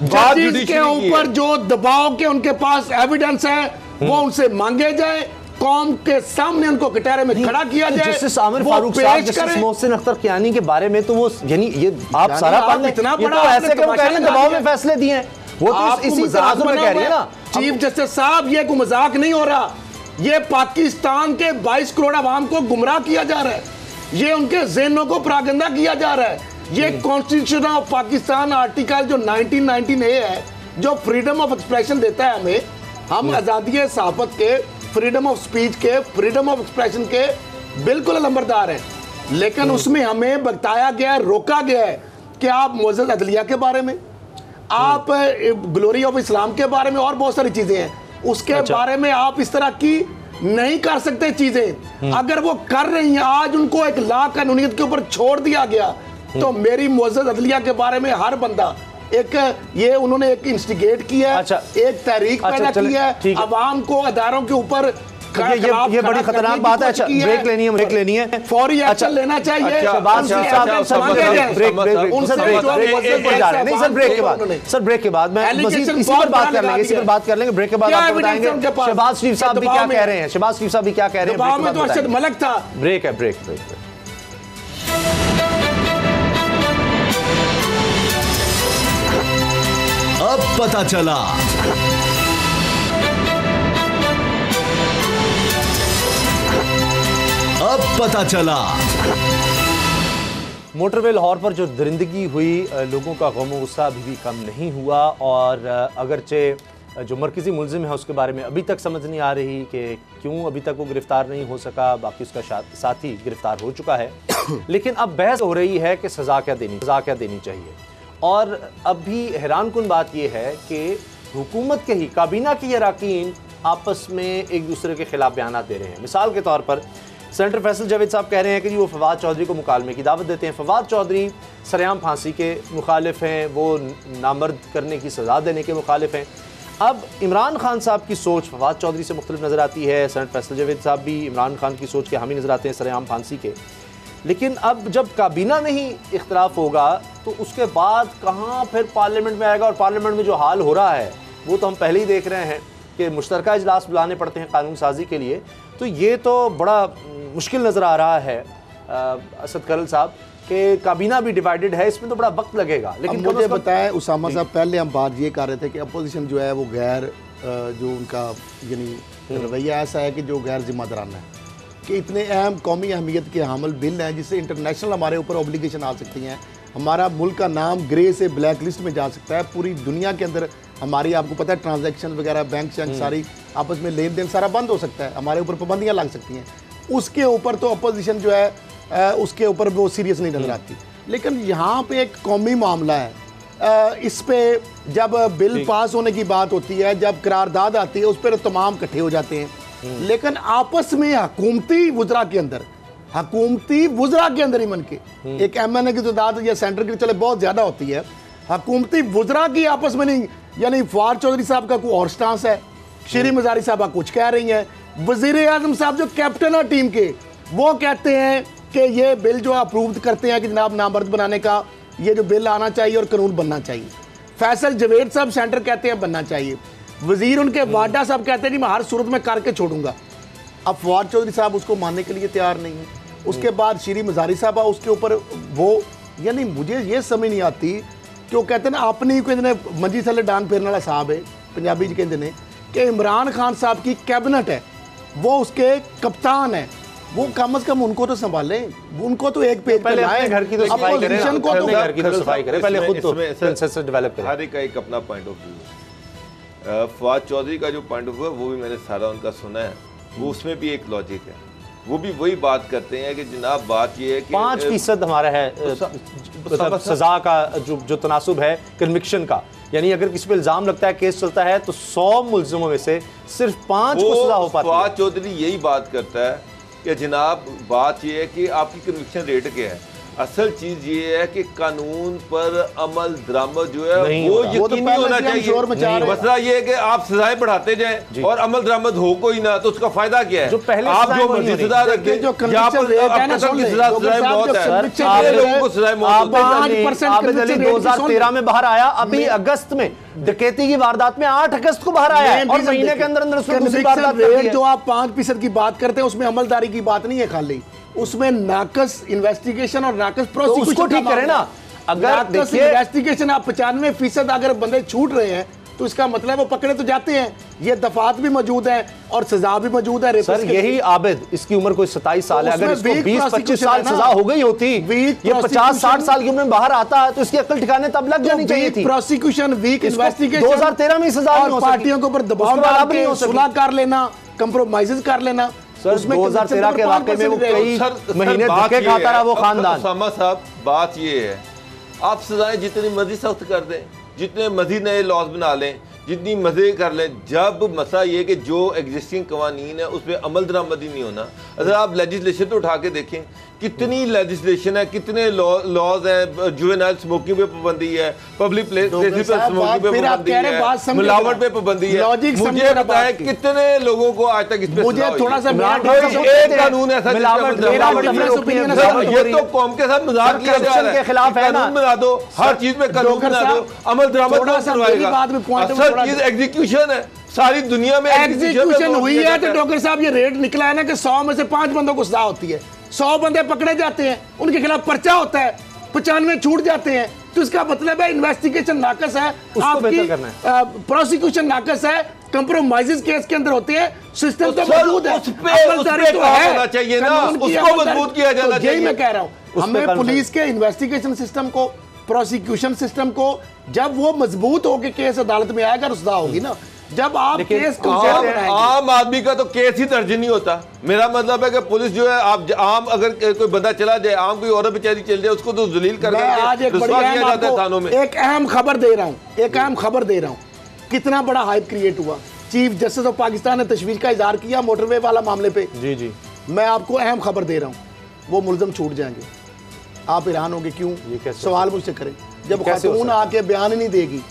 जजेस के ऊपर जो दबाव के उनके पास एविडेंस है वो उनसे मांगे जाए, कौम के सामने उनको कटहरे में खड़ा किया जाए। जस्टिस आमिर फारूक साहब, जस्टिस मोहसिन अख्तर कियानी के बारे में तो वो यानी ये आप सारा पढ़ इतना बड़ा ऐसे क्यों कह रहे हैं, दबाव में फैसले दिए हैं, वो तो इसी तराजू में कह रही है ना। चीफ जस्टिस साहब, ये कोई मजाक नहीं हो रहा, ये पाकिस्तान के 22 करोड़ आवाम को गुमराह किया जा रहा है, ये उनके ज़हनों को परागंदा किया जा रहा है। ये कॉन्स्टिट्यूशन ऑफ पाकिस्तान आर्टिकल जो 1919A है, जो फ्रीडम ऑफ एक्सप्रेशन देता है हमें, हम आज़ादी सहाफत के, फ्रीडम ऑफ स्पीच के, फ्रीडम ऑफ एक्सप्रेशन के बिल्कुल अलंबरदार हैं, लेकिन उसमें हमें बताया गया, रोका गया है कि आप मुअज़्ज़ज़ अदलिया के बारे में, आप ग्लोरी ऑफ इस्लाम के बारे में और बहुत सारी चीजें हैं, उसके बारे में आप इस तरह की नहीं कर सकते चीजें। अगर वो कर रही हैं, आज उनको एक ला कानूनियत के ऊपर छोड़ दिया गया, तो मेरी मुअज़्ज़ज़ अदलिया के बारे में हर बंदा एक, ये उन्होंने एक इंस्टिगेट किया, एक तहरीक पैदा की है, अवाम को अदारों के ऊपर ये बड़ी खतरनाक बात है। अच्छा, ब्रेक लेनी है, ब्रेक लेनी है, फौरी एक्शन लेना चाहिए। सर ब्रेक के बाद मैं मज़ीद इसी पर बात कर लेंगे, इसी पर बात कर लेंगे। ब्रेक के बाद आपको बताएंगे शहबाज शरीफ साहब भी क्या कह रहे हैं, शहबाज शरीफ साहब भी क्या कह रहे हैं। मलक था। ब्रेक है, ब्रेक। अब पता चला। अब पता चला। मोटरवे लाहौर पर जो दरिंदगी हुई, लोगों का गम गुस्सा अभी भी कम नहीं हुआ और अगरचे जो मरकज़ी मुलजिम है उसके बारे में अभी तक समझ नहीं आ रही कि क्यों अभी तक वो गिरफ्तार नहीं हो सका, बाकी उसका साथी गिरफ्तार हो चुका है। लेकिन अब बहस हो रही है कि सज़ा क्या देनी चाहिए। और अब भी हैरानकुन बात यह है कि हुकूमत के ही काबीना के अरकान आपस में एक दूसरे के खिलाफ बयान दे रहे हैं। मिसाल के तौर पर सेनेटर फैसल जावेद साहब कह रहे हैं कि जी वो फवाद चौधरी को मुकालमे की दावत देते हैं। फवाद चौधरी सरेआम फांसी के मुखालिफ हैं, वो नामर्द करने की सज़ा देने के मुखालिफ हैं। अब इमरान खान साहब की सोच फवाद चौधरी से मुख्तलिफ नज़र आती है, सेनेटर फैसल जावेद साहब भी इमरान खान की सोच के हामी नज़र आते हैं सरेआम फांसी के। लेकिन अब जब काबीना में ही इख्तलाफ होगा तो उसके बाद कहाँ फिर पार्लियामेंट में आएगा। और पार्लियामेंट में जो हाल हो रहा है वो तो हम पहले ही देख रहे हैं कि मुश्तरका इजलास बुलाने पड़ते हैं कानून साजी के लिए, तो ये तो बड़ा मुश्किल नज़र आ रहा है असद करल साहब कि काबीना भी डिवाइडेड है, इसमें तो बड़ा वक्त लगेगा। लेकिन मुझे बताएं उसामा साहब, पहले हम बात ये कर रहे थे कि अपोजिशन जो है वो गैर जो उनका यानी रवैया ऐसा है कि जो गैर जिम्मेदाराना है, कि इतने अहम कौमी अहमियत के हामिल बिल हैं जिससे इंटरनेशनल हमारे ऊपर ऑब्लिगेशन आ सकती हैं, हमारा मुल्क का नाम ग्रे से ब्लैक लिस्ट में जा सकता है, पूरी दुनिया के अंदर हमारी आपको पता है ट्रांजैक्शन वगैरह बैंक शैंक सारी आपस में लेन देन सारा बंद हो सकता है, हमारे ऊपर पाबंदियाँ लग सकती हैं। उसके ऊपर तो अपोजिशन जो है उसके ऊपर वो सीरियस नहीं नजर आती। लेकिन यहाँ पे एक कौमी मामला है, इस पे जब बिल पास होने की बात होती है, जब करारदाद आती है, उस पर तमाम इकट्ठे हो जाते हैं। लेकिन आपस में हुकूमती वुज़रा के अंदर ही मन के एक MNA की तादाद या सेंटर की चले बहुत ज़्यादा होती है, हुकूमती वुज़रा की आपस में नहीं, यानी फवाद चौधरी साहब का कोई और स्टांस है, श्री मज़ारी साहब कुछ कह रही हैं, वज़ीर आज़म साहब जो कैप्टन है टीम के वो कहते हैं कि ये बिल जो अप्रूव करते हैं कि जनाब नामर्द बनाने का ये जो बिल आना चाहिए और कानून बनना चाहिए। फैसल जवेद साहब सेंटर कहते हैं बनना चाहिए, वजीर उनके वाडा साहब कहते हैं जी मैं हर सूरत में करके छोड़ूंगा। अब फवाद चौधरी साहब उसको मानने के लिए तैयार नहीं है। उसके बाद श्री मज़ारी साहब उसके ऊपर वो, यानी मुझे ये समझ नहीं आती कि वो कहते हैं ना अपनी कोई मंजी थले डान फेरने वाला साहब है पंजाबी जी कहते हैं कि इमरान खान साहब की कैबिनेट है, वो उसके कप्तान है, वो कम से कम उनको तो संभाले, उनको तो एक पेज पे लाए, घर की तो सफाई करें, घर की तो सफाई करें, पहले खुद तो कंसेंसस डेवलप करें। हर एक का एक अपना point of view. Fawad Chaudhry का जो पॉइंट ऑफ व्यू है वो भी मैंने सारा उनका सुना है, वो उसमें भी एक लॉजिक है, वो भी वही बात करते हैं कि जनाब बात ये है कि 5% हमारा है मतलब सजा का जो तनासुब है कन्विक्शन का, यानी अगर किसी पे इल्जाम लगता है, केस चलता है, तो 100 मुल्जिमों में से सिर्फ 5 को सजा हो पाती है। फवाद चौधरी यही बात करता है कि जनाब बात ये है कि आपकी कन्विक्शन रेट क्या है, असल चीज ये है कि कानून पर अमल दरामद जो है वो यकीनी होना चाहिए। मसला ये है कि आप सजाएं बढ़ाते जाएं और अमल दरामद हो कोई ना, तो उसका फायदा क्या है? जो पहले आप जो मर्जी सजा रखें, यहाँ पर कत्ल की सजा सजाए मौत है, लोगों को सजाए मौत। आबिद अली 2013 में बाहर आया, अभी अगस्त में डकैती की वारदात में 8 अगस्त को बाहर आया और महीने के अंदर अंदर उसमें दूसरी वारदात कर दी है। जो आप 5% की बात करते हैं उसमें अमलदारी की बात नहीं है, खाली उसमें नाकस इन्वेस्टिगेशन और नाकस प्रोसिक्यूशन, उसको ठीक करें ना। अगर देखिए इन्वेस्टिगेशन आप 95% अगर बंदे छूट रहे हैं तो इसका मतलब वो पकड़े तो जाते हैं, ये दफात भी मौजूद है और सजा भी मौजूद है। सर यही आबिद, इसकी उम्र कोई 27 साल है, अगर इसको 20-25 साल सजा हो गई होती, ये 50-60 साल की उम्र में बाहर आता है तो इसकी अकल ठिकाने तब लग जानी चाहिए थी। प्रोसिक्यूशन, वीक इन्वेस्टिगेशन, 2013 में सजा और पार्टियों के ऊपर दबाव डाल के सुलह कर लेना, कंप्रोमाइज कर लेना। सर 2013 के वाकये में वो कई महीने धक्के खाता रहा वो खानदान। उसामा साहब बात ये है, आप सजाएं जितनी मर्जी सख्त कर दें, जितने मजीद नए लॉज बना लें, जितनी मजे कर लें, जब मसला ये कि जो एग्जिस्टिंग कवानीन है उस पर अमल दरामदी नहीं होना। अगर आप लेजिस्लेशन तो उठा के देखें, कितनी लेजिस्लेशन है, कितने लॉज हैं, जुवेनाइल स्मोकिंग पे पाबंदी है, पब्लिक प्लेसेस पे स्मोकिंग पे पाबंदी है, मिलावट पे पाबंदी है। मुझे पता है कितने लोगों को आज तक इस पे मुझे थोड़ा सा एक कानून ऐसा ये तो कौम के साथ मजाक किया जा रहा है, खिलाफ है ना, बना दो, हर चीज में कानून बना दो, अमल दरामद करवाएगा। एग्जीक्यूशन है, सारी दुनिया में एग्जीक्यूशन हुई है। तो डॉक्टर साहब ये रेट निकला है ना कि 100 में से 5 बंदों को सजा होती है, 100 बंदे पकड़े जाते हैं, उनके खिलाफ पर्चा होता है, 95 छूट जाते हैं, तो इसका मतलब है इन्वेस्टिगेशन नाकस है, आपकी प्रोसिक्यूशन नाकस है, कंप्रोमाइजेस केस के अंदर होते हैं, सिस्टम तो मौजूद है, अमलदारी तो है, चाहिए ना, उसको मजबूत किया जाना चाहिए। यही मैं कह रहा हूँ, हमें पुलिस के इन्वेस्टिगेशन सिस्टम को, प्रोसिक्यूशन सिस्टम को, जब वो मजबूत होकर केस अदालत में आएगा तो सजा होगी ना। जब आप केस को आम आदमी का तो केस ही दर्ज नहीं होता। मेरा मतलब है कि पुलिस जो है, आप आम अगर कोई बंदा चला जाए, आम कोई औरत बेचारी चल जाए, उसको तो जलील कर आज एक अहम खबर दे रहा हूँ, एक अहम खबर दे रहा हूँ, कितना बड़ा हाइप क्रिएट हुआ। चीफ जस्टिस ऑफ पाकिस्तान ने तशवीश का इजहार किया मोटरवे वाला मामले पे। जी जी, मैं आपको अहम खबर दे रहा हूँ, वो मुलजम छूट जाएंगे। आप हैरान होंगे क्यों? सवाल मुझसे करें, जब खातून आके बयान ही नहीं देगी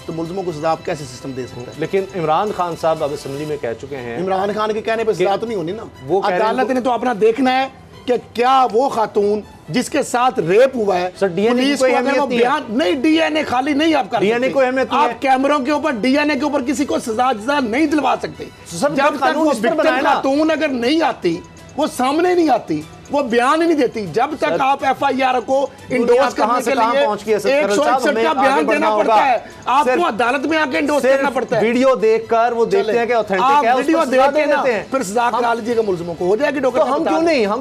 तो मुल्ज़िमों को सजा आप कैसे सिस्टम दे सकते हैं? लेकिन इमरान खान साहब अब असेंबली में कह चुके हैं, इमरान खान के कहने पर सजा तो नहीं होनी ना, वो अदालत ने तो अपना देखना है कि क्या वो खातून जिसके साथ रेप हुआ है, पुलिस को अगर वो बयान नहीं, डीएनए खाली नहीं आप कर डीएनए को अहमियत नहीं है, आप कैमरों के ऊपर डीएनए के ऊपर किसी को सजा नहीं दिलवा सकते। जब तक वो विक्टिम खातून अगर नहीं आती वो सामने नहीं आती, वो बयान ही नहीं देती। जब तक आप FIR को इंडोर्स करने के लिए 161 का बयान देना पड़ता है, आपको अदालत में आके इंडोर्स करना पड़ता है। वीडियो देखकर वो देखते हैं कि ऑथेंटिक है, वीडियो देते हैं, फिर सजा करा लीजिएगा मुल्जिमों को, हो जाएगी डॉक्टर। हम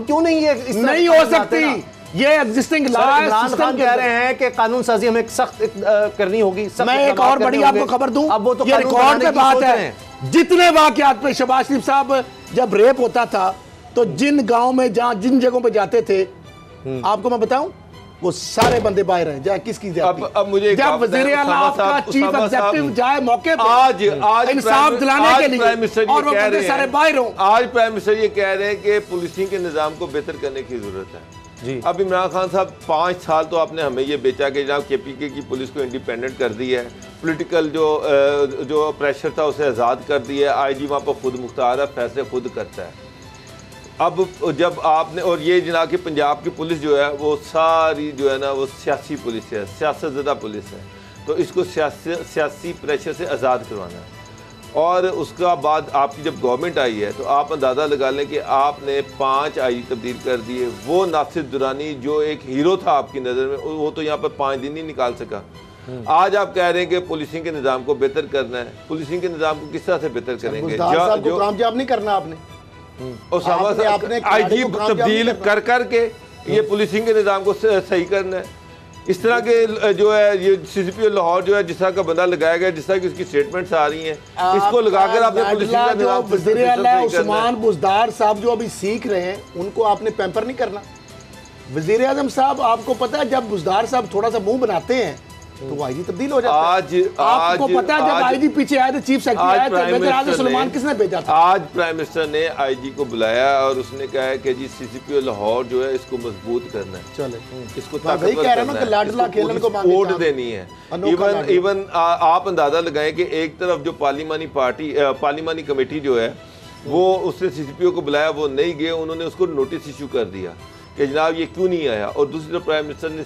क्यों नहीं ये नहीं हो सकती, ये एग्जिस्टिंग लॉ है। इमरान खान कह रहे हैं कि कानून साजी हमें सख्त करनी होगी। मैं एक और बड़ी आपको खबर दूं, अब वो तो ये रिकॉर्ड पे बात है। जितने वाकयात पे शहबाज शरीफ साहब जब रेप होता था तो जिन गांव में जहां जिन जगहों पे जाते थे, आपको मैं बताऊं, वो सारे बंदे बाहर हैं। जाए किसकी अब मुझे जब वज़ीर आला आपका चीफ एग्जीक्यूटिव जाए मौके पे आज इंसाफ दिलाने के लिए, और वो बंदे सारे बाहर हों। आज प्राइम मिनिस्टर ये कह रहे हैं कि पुलिसिंग के निज़ाम को बेहतर करने की जरूरत है जी। अब इमरान खान साहब 5 साल तो आपने हमें ये बेचा कि जनाब KPK की पुलिस को इंडिपेंडेंट कर दी है, पॉलिटिकल जो प्रेशर था उसे आज़ाद कर दिया है, IG वहाँ पर खुद मुख्तार है, फैसले खुद करता है। अब जब आपने, और ये जनाब कि पंजाब की पुलिस जो है वो सारी जो है ना वो सियासी पुलिस है, सियासतज़दा पुलिस है, तो इसको सियासी प्रेशर से आज़ाद करवाना है। और उसका बाद आपकी जब गवर्नमेंट आई है तो आप अंदाज़ा लगा लें कि आपने 5 IG तब्दील कर दिए। वो नासिर दुरानी जो एक हीरो था आपकी नज़र में, वो तो यहाँ पर 5 दिन नहीं निकाल सका। आज आप कह रहे हैं कि पुलिसिंग के निज़ाम को बेहतर करना है। पुलिसिंग के निज़ाम को किस तरह से बेहतर करेंगे? जो कामयाब नहीं करना आपने, और IG तब्दील कर करके ये पुलिसिंग के निज़ाम को सही करना है। इस तरह के जो है ये CCPO लाहौर जो है जिस तरह का बंदा लगाया गया, जिस तरह की उसकी स्टेटमेंट्स आ रही हैं, इसको लगाकर आपने पुलिसिंग का निज़ाम वज़ीर आला उस्मान बुज़दार साहब जो अभी सीख रहे हैं, उनको आपने पैम्पर नहीं करना। वज़ीर आज़म साहब, आपको पता है जब बुज़दार साहब थोड़ा सा मुंह बनाते हैं तो IG तब्दील हो जाता है। आपको पता है जब IG पीछे आए थे, चीफ सेक्रेटरी आए थे, मेजर सुलेमान किसने भेजा था? आज प्राइम मिनिस्टर ने IG को बुलाया और उसने कहा है कि जी CCPO लाहौर जो है इसको मजबूत करना है, चले इसको ताकतवर करना है, वोट देनी है। इवन आप अंदाजा लगाएं कि एक तरफ जो पार्लिमानी कमेटी जो है वो उसने CCPO को बुलाया, वो नहीं गए, उन्होंने उसको नोटिस इशू कर दिया कि जनाब ये क्यों नहीं आया। और दूसरी तरफ प्राइम मिनिस्टर ने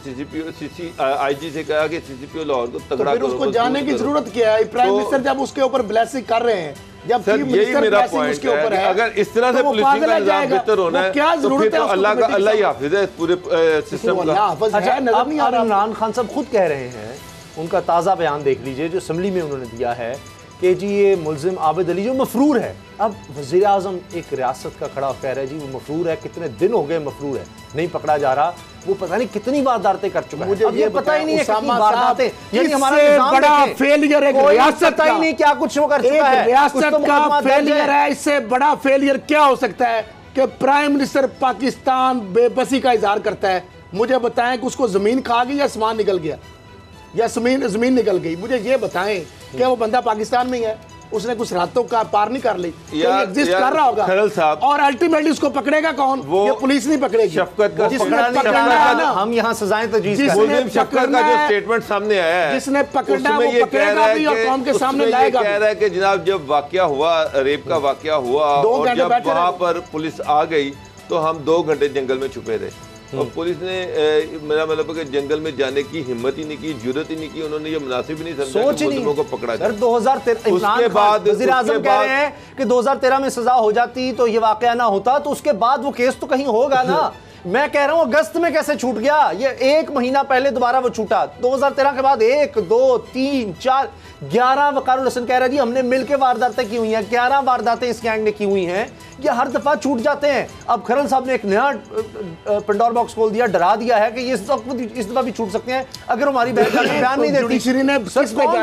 IG से कहा कि CCPO लाहौर को तगड़ा करो। उसको जाने की जरूरत क्या है? प्राइम मिनिस्टर जब उसके ऊपर ब्लेसिंग कर रहे हैं, जब सर यही मेरा पॉइंट है, अगर इस तरह से पुलिसिंग का निज़ाम बेहतर होना है तो फिर तो अल्लाह ही हाफिज है पूरे सिस्टम का। अच्छा, अब इमरान खान साहब खुद कह रहे हैं, उनका ताज़ा बयान देख लीजिए जो असेंबली में उन्होंने दिया है कि जी ये मुलजिम आबिद अली जो मफरूर है, अब वज़ीर आज़म एक रियासत का खड़ा कह रहा है जी वो मफरूर है, कितने दिन हो गए मफरूर है, नहीं पकड़ा जा रहा, वो पता नहीं कितनी वारदातें कर चुका है। मुझे ये पता ही नहीं है कितनी वारदातें, यानी हमारा निज़ाम बड़ा फेलियर है, रियासत पता ही नहीं क्या कुछ वो कर चुका है, रियासत का फेलियर है। इससे बड़ा फेलियर क्या हो सकता है कि प्राइम मिनिस्टर पाकिस्तान बेबसी का इजहार करता है। मुझे बताएं कि उसको जमीन खा गई या आसमान निकल गया या जमीन निकल गई? मुझे ये बताएं क्या वो बंदा पाकिस्तान में है, उसने कुछ रातों का पार नहीं कर ली, एग्जिस्ट कर रहा होगा खरल साहब, और अल्टीमेटली उसको पकड़ेगा कौन? ये पुलिस नहीं पकड़ेगी। शफकत का हम यहाँ सजाएं तजवीज़ शफकत का जो स्टेटमेंट सामने आया है, जिसने पकड़ना वो पकड़ेगा भी और कौम के सामने लाएगा। कह रहा है कि जनाब जब वाकया हुआ, रेप का वाकया हुआ और जब वहाँ पर पुलिस आ गई तो हम 2 घंटे जंगल में छुपे रहे और पुलिस ने मेरा मतलब है कि जंगल में जाने की हिम्मत ही नहीं की, जरूरत ही नहीं की, उन्होंने ये मुनासिब ही नहीं समझा कि मुलजिमों को पकड़ा जाए। 2013 उसके बाद वज़ीर आज़म कह रहे हैं कि 2013 में सजा हो जाती तो ये वाकया ना होता, तो उसके बाद वो केस तो कहीं होगा ना। मैं कह रहा हूं अगस्त में कैसे छूट गया, ये 1 महीना पहले दोबारा वो छूटा। 2013 के बाद 1 2 3 4 11 वकारुल हसन कह रहा है जी हमने मिलकर वारदातें की हुई हैं, 11 वारदातें इस गैंग ने की हुई हैं, ये हर दफा छूट जाते हैं। अब खरल साहब ने एक नया पंडोर बॉक्स खोल दिया, डरा दिया है कि ये इस दफा भी छूट सकते हैं अगर हमारी बयान नहीं देती।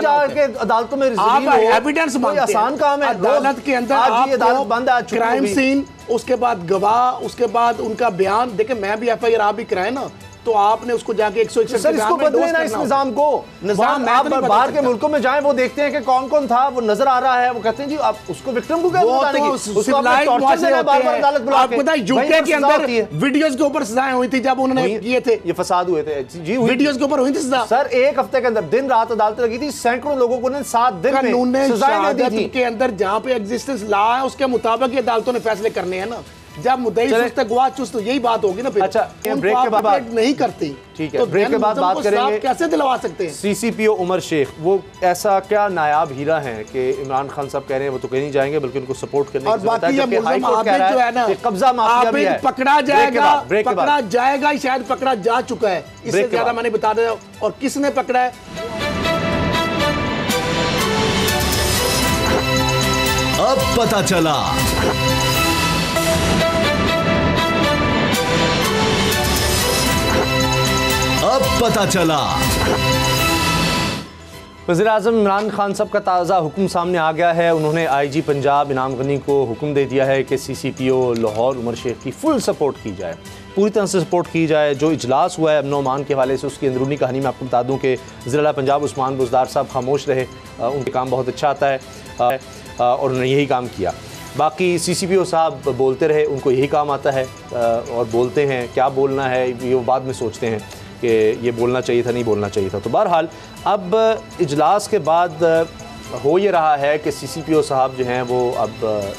जाके अदालतों में एविडेंस आसान काम है, अदालत के अंदर अदालत बंद है, क्राइम सीन, उसके बाद गवाह, उसके बाद उनका बयान। देखिए मैं भी FIR आप भी कराए ना, तो आपने उसको जाके 161 सर इसको बदले ना इस निजाम को। निजाम आप बाहर के मुल्कों में जाएं, वो देखते हैं कि कौन कौन था, वो नजर आ रहा है, वो कहते हैं जी आप उसको विक्टिम को क्या बताने की, उसको बार-बार अदालत बुला के। आपको पता है यूके के अंदर वीडियोस के ऊपर सजाएं हुई थी जब उन्होंने किए थे, ये फसाद हुए थे जी, वीडियोस के ऊपर हुई थी सजा। सर 1 हफ्ते के अंदर दिन रात अदालत लगी थी, सैकड़ों लोगों को 7 दिन में सजाएं दी थी। के अंदर जहां पे एग्जिस्टेंस लॉ है उसके मुताबिक अदालतों ने फैसले करने हैं ना। जब मुद्दई सुस्त गवाह चुस्त, तो यही बात होगी ना फिर। अच्छा, ब्रेक के बाद नहीं करती, ठीक है, तो ब्रेक के बाद बात करेंगे। कैसे दिलवा सकते हैं? सीसीपीओ उमर शेख वो ऐसा क्या नायाब हीरा हैं कि इमरान खान साहब कह रहे हैं वो तो कहीं नहीं जाएंगे, बल्कि उनको सपोर्ट करने और की जरूरत है, बाकी जबकि हाई कोर्ट कह रहा जो है ना, कब्जा माफिया भी है। पकड़ा जाएगा, शायद पकड़ा जा चुका है, इससे ज्यादा मैंने बता दिया। और किसने पकड़ा है? अब पता चला। अब पता चला। वज़ीर-ए-आज़म इमरान खान साहब का ताज़ा हुक्म सामने आ गया है। उन्होंने आईजी पंजाब इनाम गनी को हुक्म दे दिया है कि सीसीपीओ लाहौर उमर शेख की फुल सपोर्ट की जाए, पूरी तरह से सपोर्ट की जाए। जो इजलास हुआ है अमन अमान के हवाले से, उसकी अंदरूनी कहानी में आपको बता दूं कि ज़िला पंजाब उस्मान बुज़दार साहब खामोश रहे, उनके काम बहुत अच्छा आता है और उन्होंने यही काम किया। बाकी सीसीपीओ साहब बोलते रहे, उनको यही काम आता है और बोलते हैं। क्या बोलना है ये वो बाद में सोचते हैं कि ये बोलना चाहिए था, नहीं बोलना चाहिए था। तो बहरहाल अब इजलास के बाद हो ये रहा है कि सीसीपीओ साहब जो हैं वो अब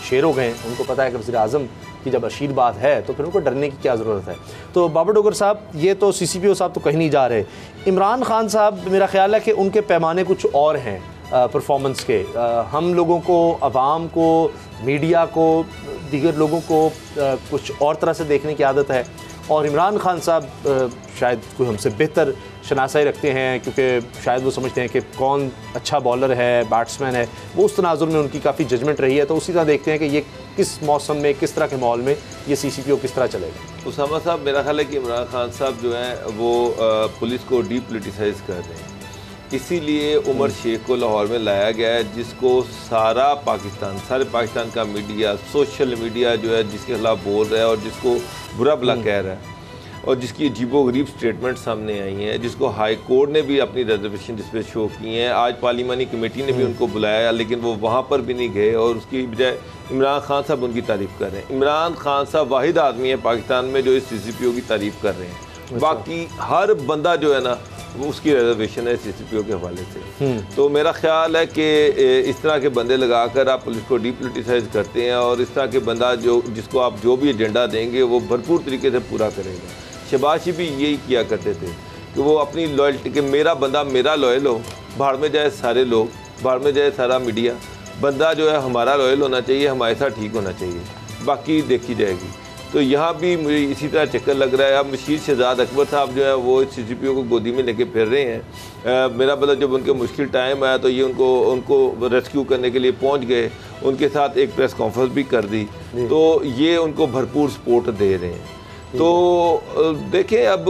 शेर हो गए। उनको पता है कि वज़ीर-ए-आज़म की जब आशीर्वाद है तो फिर उनको डरने की क्या ज़रूरत है। तो बाबर डोगर साहब, ये तो सीसीपीओ साहब तो कहीं नहीं जा रहे। इमरान खान साहब, मेरा ख्याल है कि उनके पैमाने कुछ और हैं परफॉर्मेंस के। हम लोगों को, अवाम को, मीडिया को, दीगर लोगों को कुछ और तरह से देखने की आदत है, और इमरान खान साहब शायद कोई हमसे बेहतर शनासाई रखते हैं, क्योंकि शायद वो समझते हैं कि कौन अच्छा बॉलर है, बैट्समैन है। वो उस तनाजुर में उनकी काफ़ी जजमेंट रही है। तो उसी तरह देखते हैं कि ये किस मौसम में, किस तरह के माहौल में ये सीसीपीओ किस तरह चलेगा। उसामा साहब, मेरा ख्याल है कि इमरान खान साहब जो हैं वो पुलिस को डीपोलिटिसाइज कर रहे हैं। इसीलिए उमर शेख को लाहौर में लाया गया है, जिसको सारे पाकिस्तान का मीडिया, सोशल मीडिया जो है जिसके खिलाफ बोल रहा है और जिसको बुरा भला कह रहा है, और जिसकी अजीबोगरीब स्टेटमेंट सामने आई हैं, जिसको हाई कोर्ट ने भी अपनी रिजर्वेशन जिस पर शो की हैं। आज पार्लिमानी कमेटी ने भी उनको बुलाया, लेकिन वो वहाँ पर भी नहीं गए, और उसकी बजाय इमरान खान साहब उनकी तारीफ़ कर रहे हैं। इमरान खान साहब वाहिद आदमी है पाकिस्तान में जो इस सीसीपीओ की तारीफ़ कर रहे हैं। बाकी हर बंदा जो है ना वो उसकी रिजर्वेशन है सीसीपीओ के हवाले से। तो मेरा ख्याल है कि इस तरह के बंदे लगाकर आप पुलिस को डीपोलिटिसाइज करते हैं, और इस तरह के बंदा जिसको आप जो भी एजेंडा देंगे वो भरपूर तरीके से पूरा करेगा। शहबाज भी यही किया करते थे कि वो अपनी लॉयल्टी के मेरा बंदा मेरा लॉयल हो, भाड़ में जाए सारे लोग, भाड़ में जाए सारा मीडिया, बंदा जो है हमारा लॉयल होना चाहिए, हमारे साथ ठीक होना चाहिए, बाकी देखी जाएगी। तो यहाँ भी मुझे इसी तरह चक्कर लग रहा है। अब मशीर शहजाद अकबर साहब जो है वो सीसीपीओ को गोदी में लेके फिर रहे हैं। मेरा मतलब जब उनके मुश्किल टाइम आया तो ये उनको रेस्क्यू करने के लिए पहुँच गए, उनके साथ एक प्रेस कॉन्फ्रेंस भी कर दी, तो ये उनको भरपूर सपोर्ट दे रहे हैं। तो देखें, अब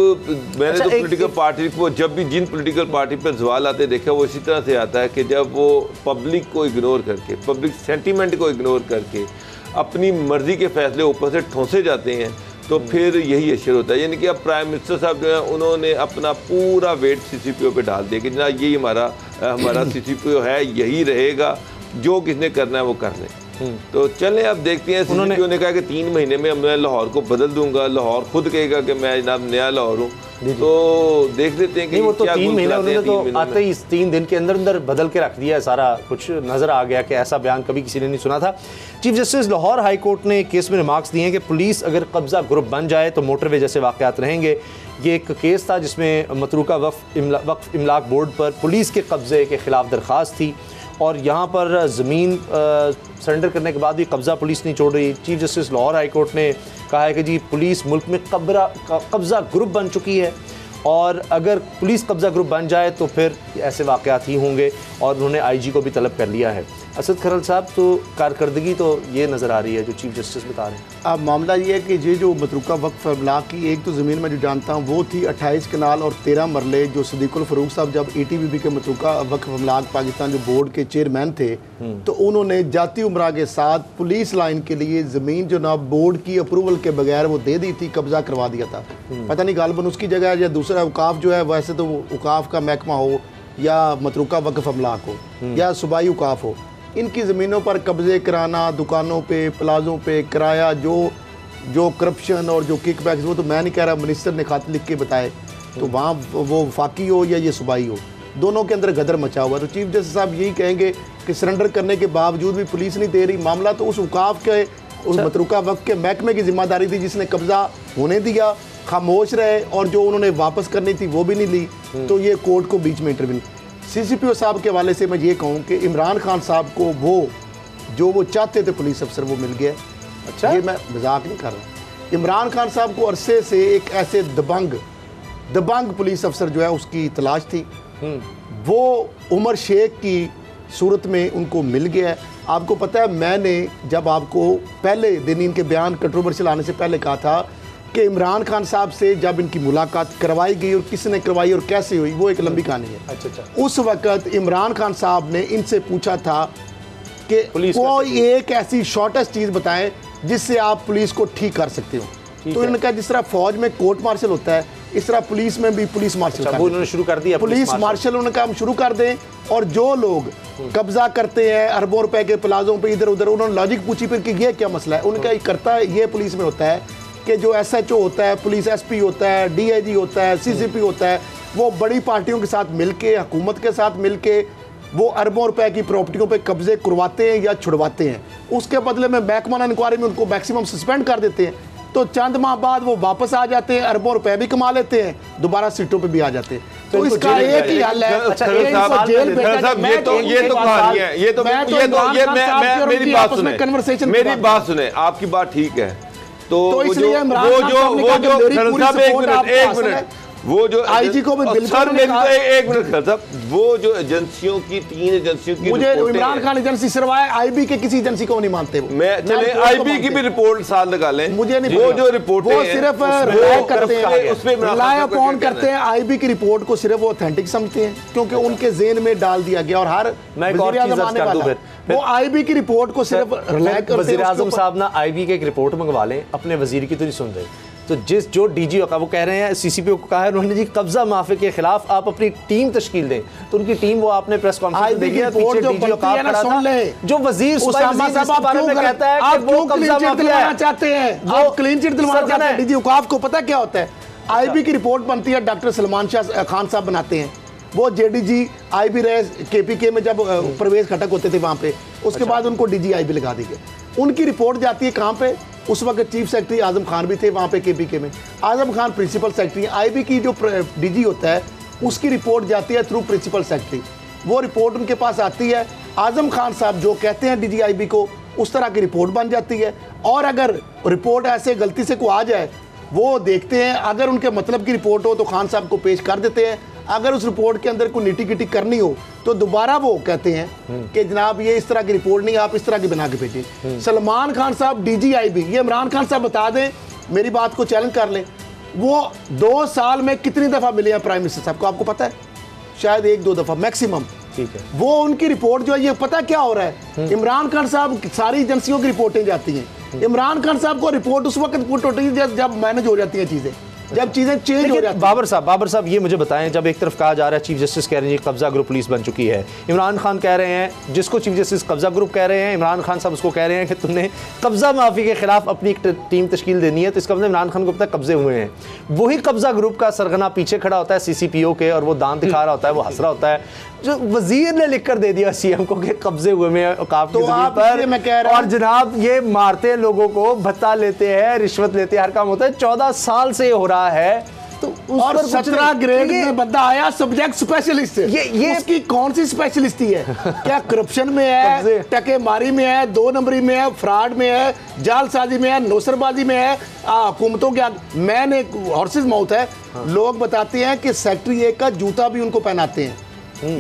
मैंने तो पॉलिटिकल पार्टी को, जब भी जिन पॉलिटिकल पार्टी पर सवाल आते देखा, वो इसी तरह से आता है कि जब वो पब्लिक को इग्नोर करके, पब्लिक सेंटीमेंट को इग्नोर करके अपनी मर्जी के फैसले ऊपर से ठोंसे जाते हैं, तो फिर यही असर होता है। यानी कि अब प्राइम मिनिस्टर साहब जो है उन्होंने अपना पूरा वेट सीसीपीओ पे डाल दिया कि जनाब यही हमारा सीसीपीओ है, यही रहेगा, जो किसने करना है वो कर ले। तो चलें अब देखते हैं। सीसीपीओ ने कहा कि 3 महीने में मैं लाहौर को बदल दूंगा, लाहौर खुद कहेगा कि मैं जनाब नया लाहौर हूँ। तो देख लेते हैं कि वो तो 3 महीने उन्होंने तो आते ही 3 दिन के अंदर बदल के रख दिया, सारा कुछ नजर आ गया कि ऐसा बयान कभी किसी ने नहीं सुना था। Chief justice Lahore high court ने केस में रिमार्क्स दिए हैं कि पुलिस अगर कब्जा ग्रुप बन जाए तो मोटरवे जैसे वाक़यात रहेंगे। ये एक केस था जिसमें मतरूका वक्फ इमलाक बोर्ड पर पुलिस के कब्जे के खिलाफ दरख्वास्त थी, और यहाँ पर ज़मीन सरेंडर करने के बाद भी कब्ज़ा पुलिस नहीं छोड़ रही। Chief justice Lahore high court ने कहा है कि जी पुलिस मुल्क में कब्ज़ा ग्रुप बन चुकी है, और अगर पुलिस कब्ज़ा ग्रुप बन जाए तो फिर ऐसे वाक़यात ही होंगे, और उन्होंने आईजी को भी तलब कर लिया है। असद खरल साहब, तो कारकर्दगी तो ये नज़र आ रही है जो चीफ जस्टिस बता रहे हैं। अब मामला ये है कि ये जो मतरूका वक्फ इमलाक की एक तो ज़मीन में जो जानता हूँ वो थी 28 कनाल और 13 मरले, जो सदीकुल फ़रूक साहब जब ATBB के मतरूका वक्फ इमलाक पाकिस्तान जो बोर्ड के चेयरमैन थे, तो उन्होंने जाती उमरा के साथ पुलिस लाइन के लिए ज़मीन जो ना बोर्ड की अप्रूवल के बगैर वो दे दी थी, कब्ज़ा करवा दिया था। पता नहीं गालबन उसकी जगह या दूसरा औकाफ जो है, वैसे तो औकाफ का महकमा हो या मतरूका वक्फ इमलाक हो या सूबाई औकाफ हो, इनकी ज़मीनों पर कब्ज़े कराना, दुकानों पे, प्लाज़ों पे किराया, जो करप्शन और जो किकबैक्स, वो तो मैं नहीं कह रहा, मिनिस्टर ने खात लिख के बताए, तो वहाँ वो वफाकी हो या ये सूबाई हो, दोनों के अंदर गदर मचा हुआ। तो चीफ जस्टिस साहब यही कहेंगे कि सरेंडर करने के बावजूद भी पुलिस नहीं दे रही। मामला तो उस औकाफ के उस मतरूका वक्त के महकमे की जिम्मेदारी थी जिसने कब्जा होने दिया, खामोश रहे और जो उन्होंने वापस करनी थी वो भी नहीं ली, तो ये कोर्ट को बीच में इंटरव्यू। CCPO साहब के हवाले से मैं ये कहूँ कि इमरान खान साहब को वो चाहते थे पुलिस अफसर वो मिल गया। अच्छा, ये मैं मजाक नहीं कर रहा। इमरान खान साहब को अरसे से एक ऐसे दबंग पुलिस अफसर जो है उसकी तलाश थी, वो उमर शेख की सूरत में उनको मिल गया है। आपको पता है, मैंने जब आपको पहले दिन इनके बयान कंट्रोवर्शियल आने से पहले कहा था कि इमरान खान साहब से जब इनकी मुलाकात करवाई गई और किसने करवाई और कैसे हुई, वो एक लंबी कहानी है। अच्छा। उस वक्त इमरान खान साहब ने इनसे पूछा था कि कोई एक ऐसी शॉर्टेस्ट चीज़ बताएं जिससे आप पुलिस को ठीक कर सकते हो। तो इन्होंने कहा जिस तरह फौज में कोर्ट मार्शल होता है इस तरह पुलिस में भी पुलिस मार्शल उन्होंने शुरू कर दिया। पुलिस मार्शल उन्होंने कहा हम शुरू कर दें, और जो लोग कब्जा करते हैं अरबों रुपए के प्लाजों पे इधर उधर, उन्होंने लॉजिक पूछी फिर कि ये क्या मसला है। उन्होंने कहा करता है ये पुलिस में होता है कि जो SHO होता है, पुलिस SP होता है, DIG होता है, CCP होता है, वो बड़ी पार्टियों के साथ मिलके, हुकूमत के साथ मिलके वो अरबों रुपए की प्रॉपर्टियों पे कब्जे करवाते हैं या छुड़वाते हैं। उसके बदले में महकमा इंक्वायरी में उनको मैक्सिमम सस्पेंड कर देते हैं, तो चंद माह बाद वो वापस आ जाते हैं, अरबों रुपए भी कमा लेते हैं, दोबारा सीटों पे भी आ जाते हैं। तो इसका एक ही हल है। अच्छा, ये तो कहानी है, ये तो मेरी बात सुने, आपकी बात ठीक है। तो इसलिए एक मिनट वो जो IG को भी एक मिनट साहब, वो जो एजेंसियों की 3 एजेंसियों की मुझे इमरान खान एजेंसी सिवाय IB के किसी एजेंसी को नहीं मानते। मैं चले IB की भी रिपोर्ट साथ लगा लें, मुझे नहीं, वो जो रिपोर्ट वो सिर्फ रिलाय करते हैं, रिलाय अपॉन करते हैं IB की रिपोर्ट को, सिर्फ वो ऑथेंटिक समझते हैं क्योंकि उनके ज़हन में डाल दिया गया। और हर वो IB की रिपोर्ट को सिर्फ रिलाय करते हैं। वज़ीर आज़म साहब ना IB की एक रिपोर्ट मंगवा लें, अपने वजीर की तो नहीं सुन रहे। तो जो DG का वो कह रहे हैं, CCPO को कहा है उन्होंने जी कब्जा माफी के खिलाफ आप अपनी टीम तश्कील दें, तो उनकी टीम वो आपने प्रेस कॉन्फ्रेंस में देखी, पीछे DG औकाफ खड़ा था, जो वजीर उसामा साहब आप बारे में कहता है कि वो कब्जा दिलवाना चाहते हैं, आप क्लीन चिट दिलवाना चाहते हैं। DG औकाफ को पता क्या होता है, IB की रिपोर्ट बनती है, डॉक्टर सलमान शाह खान साहब बनाते हैं, वो JDG IB रहे KPK में जब प्रवेश खटक होते थे वहाँ पे, उसके बाद उनको DG IB लगा दी गई। उनकी रिपोर्ट जाती है कहाँ पे, उस वक्त चीफ सेक्रेटरी आजम खान भी थे वहाँ पे KPK में, Azam Khan principal secretary. IB की जो DG होता है उसकी रिपोर्ट जाती है थ्रू प्रिंसिपल सेक्रेटरी, वो रिपोर्ट उनके पास आती है, आजम खान साहब जो कहते हैं DG IB को उस तरह की रिपोर्ट बन जाती है। और अगर रिपोर्ट ऐसे गलती से को आ जाए वो देखते हैं, अगर उनके मतलब की रिपोर्ट हो तो खान साहब को पेश कर देते हैं, अगर उस रिपोर्ट के अंदर कोई नीटी गिटी करनी हो तो दोबारा वो कहते हैं कि जनाब ये इस तरह की रिपोर्ट नहीं, आप इस तरह की बना के भेजिए। सलमान खान साहब DG IB, ये इमरान खान साहब बता दें, मेरी बात को चैलेंज कर लें, वो 2 साल में कितनी दफ़ा मिले हैं प्राइम मिनिस्टर साहब को, आपको पता है? शायद 1-2 दफ़ा मैक्सिमम। ठीक है, वो उनकी रिपोर्ट जो है, ये पता क्या हो रहा है, इमरान खान साहब सारी एजेंसियों की रिपोर्टें जाती हैं, इमरान खान साहब को रिपोर्ट उस वक्त पुट होती है जब मैनेज हो जाती हैं चीज़ें, जब चीजें चेंज हो जाती। बाबर साहब ये मुझे बताएं, जब एक तरफ कहा जा रहा है चीफ जस्टिस कह रहे हैं कब्जा ग्रुप पुलिस बन चुकी है, इमरान खान कह रहे हैं, जिसको चीफ जस्टिस कब्जा ग्रुप कह रहे हैं, इमरान खान साहब उसको कह रहे हैं कि तुमने कब्जा माफी के खिलाफ अपनी एक टीम तश्कील देनी है, तो इसका मतलब इमरान खान को पता कब्जे हुए हैं, वही कब्जा ग्रुप का सरगना पीछे खड़ा होता है CCPO के, और वो दांत दिखा रहा होता है, वो हंस रहा होता है, जो वजीर ने लिख कर दे दिया CM को कि कब्जे हुए में औकाफ की ज़मीन पर, और जनाब ये मारते हैं लोगों को, भत्ता लेते हैं, रिश्वत लेते हैं, हर काम होता है। 14 साल से हो रहा है, तो और 17 ग्रेड में बंदा आया सब्जेक्ट स्पेशलिस्ट, ये उसकी कौन सी स्पेशलिस्टी है? क्या करप्शन में है, टकेमारी में है, 2 नंबरी में है, फ्रॉड में है, जालसाजी में है, नौसरबाजी में है, हुकूमतों के मैंने हॉर्सेस माउथ है। लोग बताते हैं कि सेक्रेटरी 1 का जूता भी उनको पहनाते हैं,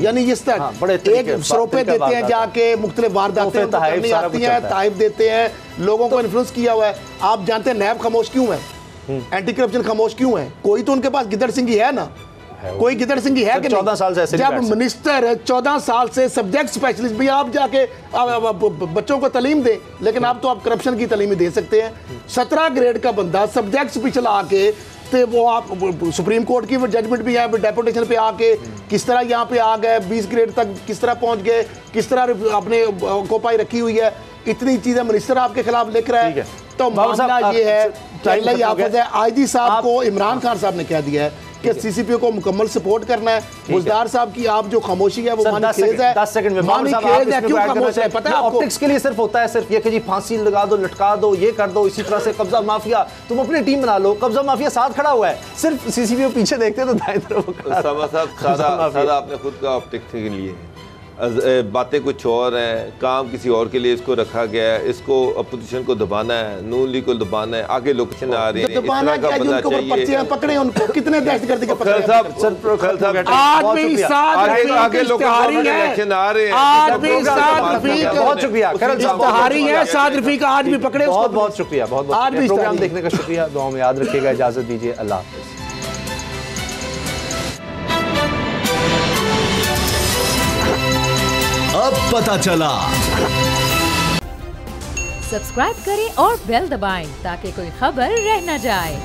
यानी इस तरह एक सरोपे देते हैं, जाके मुख्तलिफ वारदातें करनी आती हैं, ताइफ देते हैं, लोगों को इन्फ्लुएंस किया हुआ है। आप जानते हैं नैब खामोश क्यों है, एंटी करप्शन खामोश क्यों है? कोई तो उनके पास गिदड़ सिंह है ना, कोई गिदड़ सिंह है कि 14 साल से ऐसे जब मिनिस्टर है 14 साल से सब्जेक्ट स्पेशलिस्ट भी, आप जाके बच्चों को तालीम दें, लेकिन आप तो आप करप्शन की तालीम दे सकते हैं। 17 ग्रेड का बंदा सब्जेक्ट्स भी चला के, तो वो आप सुप्रीम कोर्ट की जजमेंट भी है, डेपुटेशन पे आके किस तरह यहाँ पे आ गए, 20 ग्रेड तक किस तरह पहुंच गए, किस तरह अपने कोपाई रखी हुई है, इतनी चीजें मिनिस्टर आपके खिलाफ लिख रहा है। तो मामला ये है, IG साहब को इमरान खान साहब ने कह दिया है कि सीसीपीओ को मुकम्मल सपोर्ट करना है। बुजदार साहब की आप जो खामोशी है वो मानी खेज है। 10 सेकंड में मानी खेज है, क्यों खामोश है पता है आपको? ऑप्टिक्स के लिए सिर्फ होता है सिर्फ ये कि जी फांसी लगा दो, लटका दो, ये कर दो। इसी तरह से कब्जा माफिया, तुम अपनी टीम बना लो, कब्जा माफिया साथ खड़ा हुआ है, सिर्फ सीसीपीओ पीछे देखते तो दाएं तरफ। उसामा साहब सादा आपने खुद का ऑप्टिक्स के लिए बातें कुछ और हैं, काम किसी और के लिए इसको रखा गया है। इसको अपोजिशन को दबाना है, नून लीग को दबाना है, आगे लोकेशन आ रही है, इस तरह का बंदा चाहिए। पकड़े उनको, कितने दहशतगर्दी के खैर साहब आज भी आगे लोकेशन इलेक्शन आ रहे हैं। बहुत शुक्रिया खैर साहब, है साद रफीक आज भी पकड़े। बहुत बहुत शुक्रिया, बहुत बहुत प्रोग्राम देखने का शुक्रिया। दुआ में याद रखिएगा, इजाजत दीजिए, अल्लाह हाफ़िज़। अब पता चला। सब्सक्राइब करें और बेल दबाएं ताकि कोई खबर रह न जाए।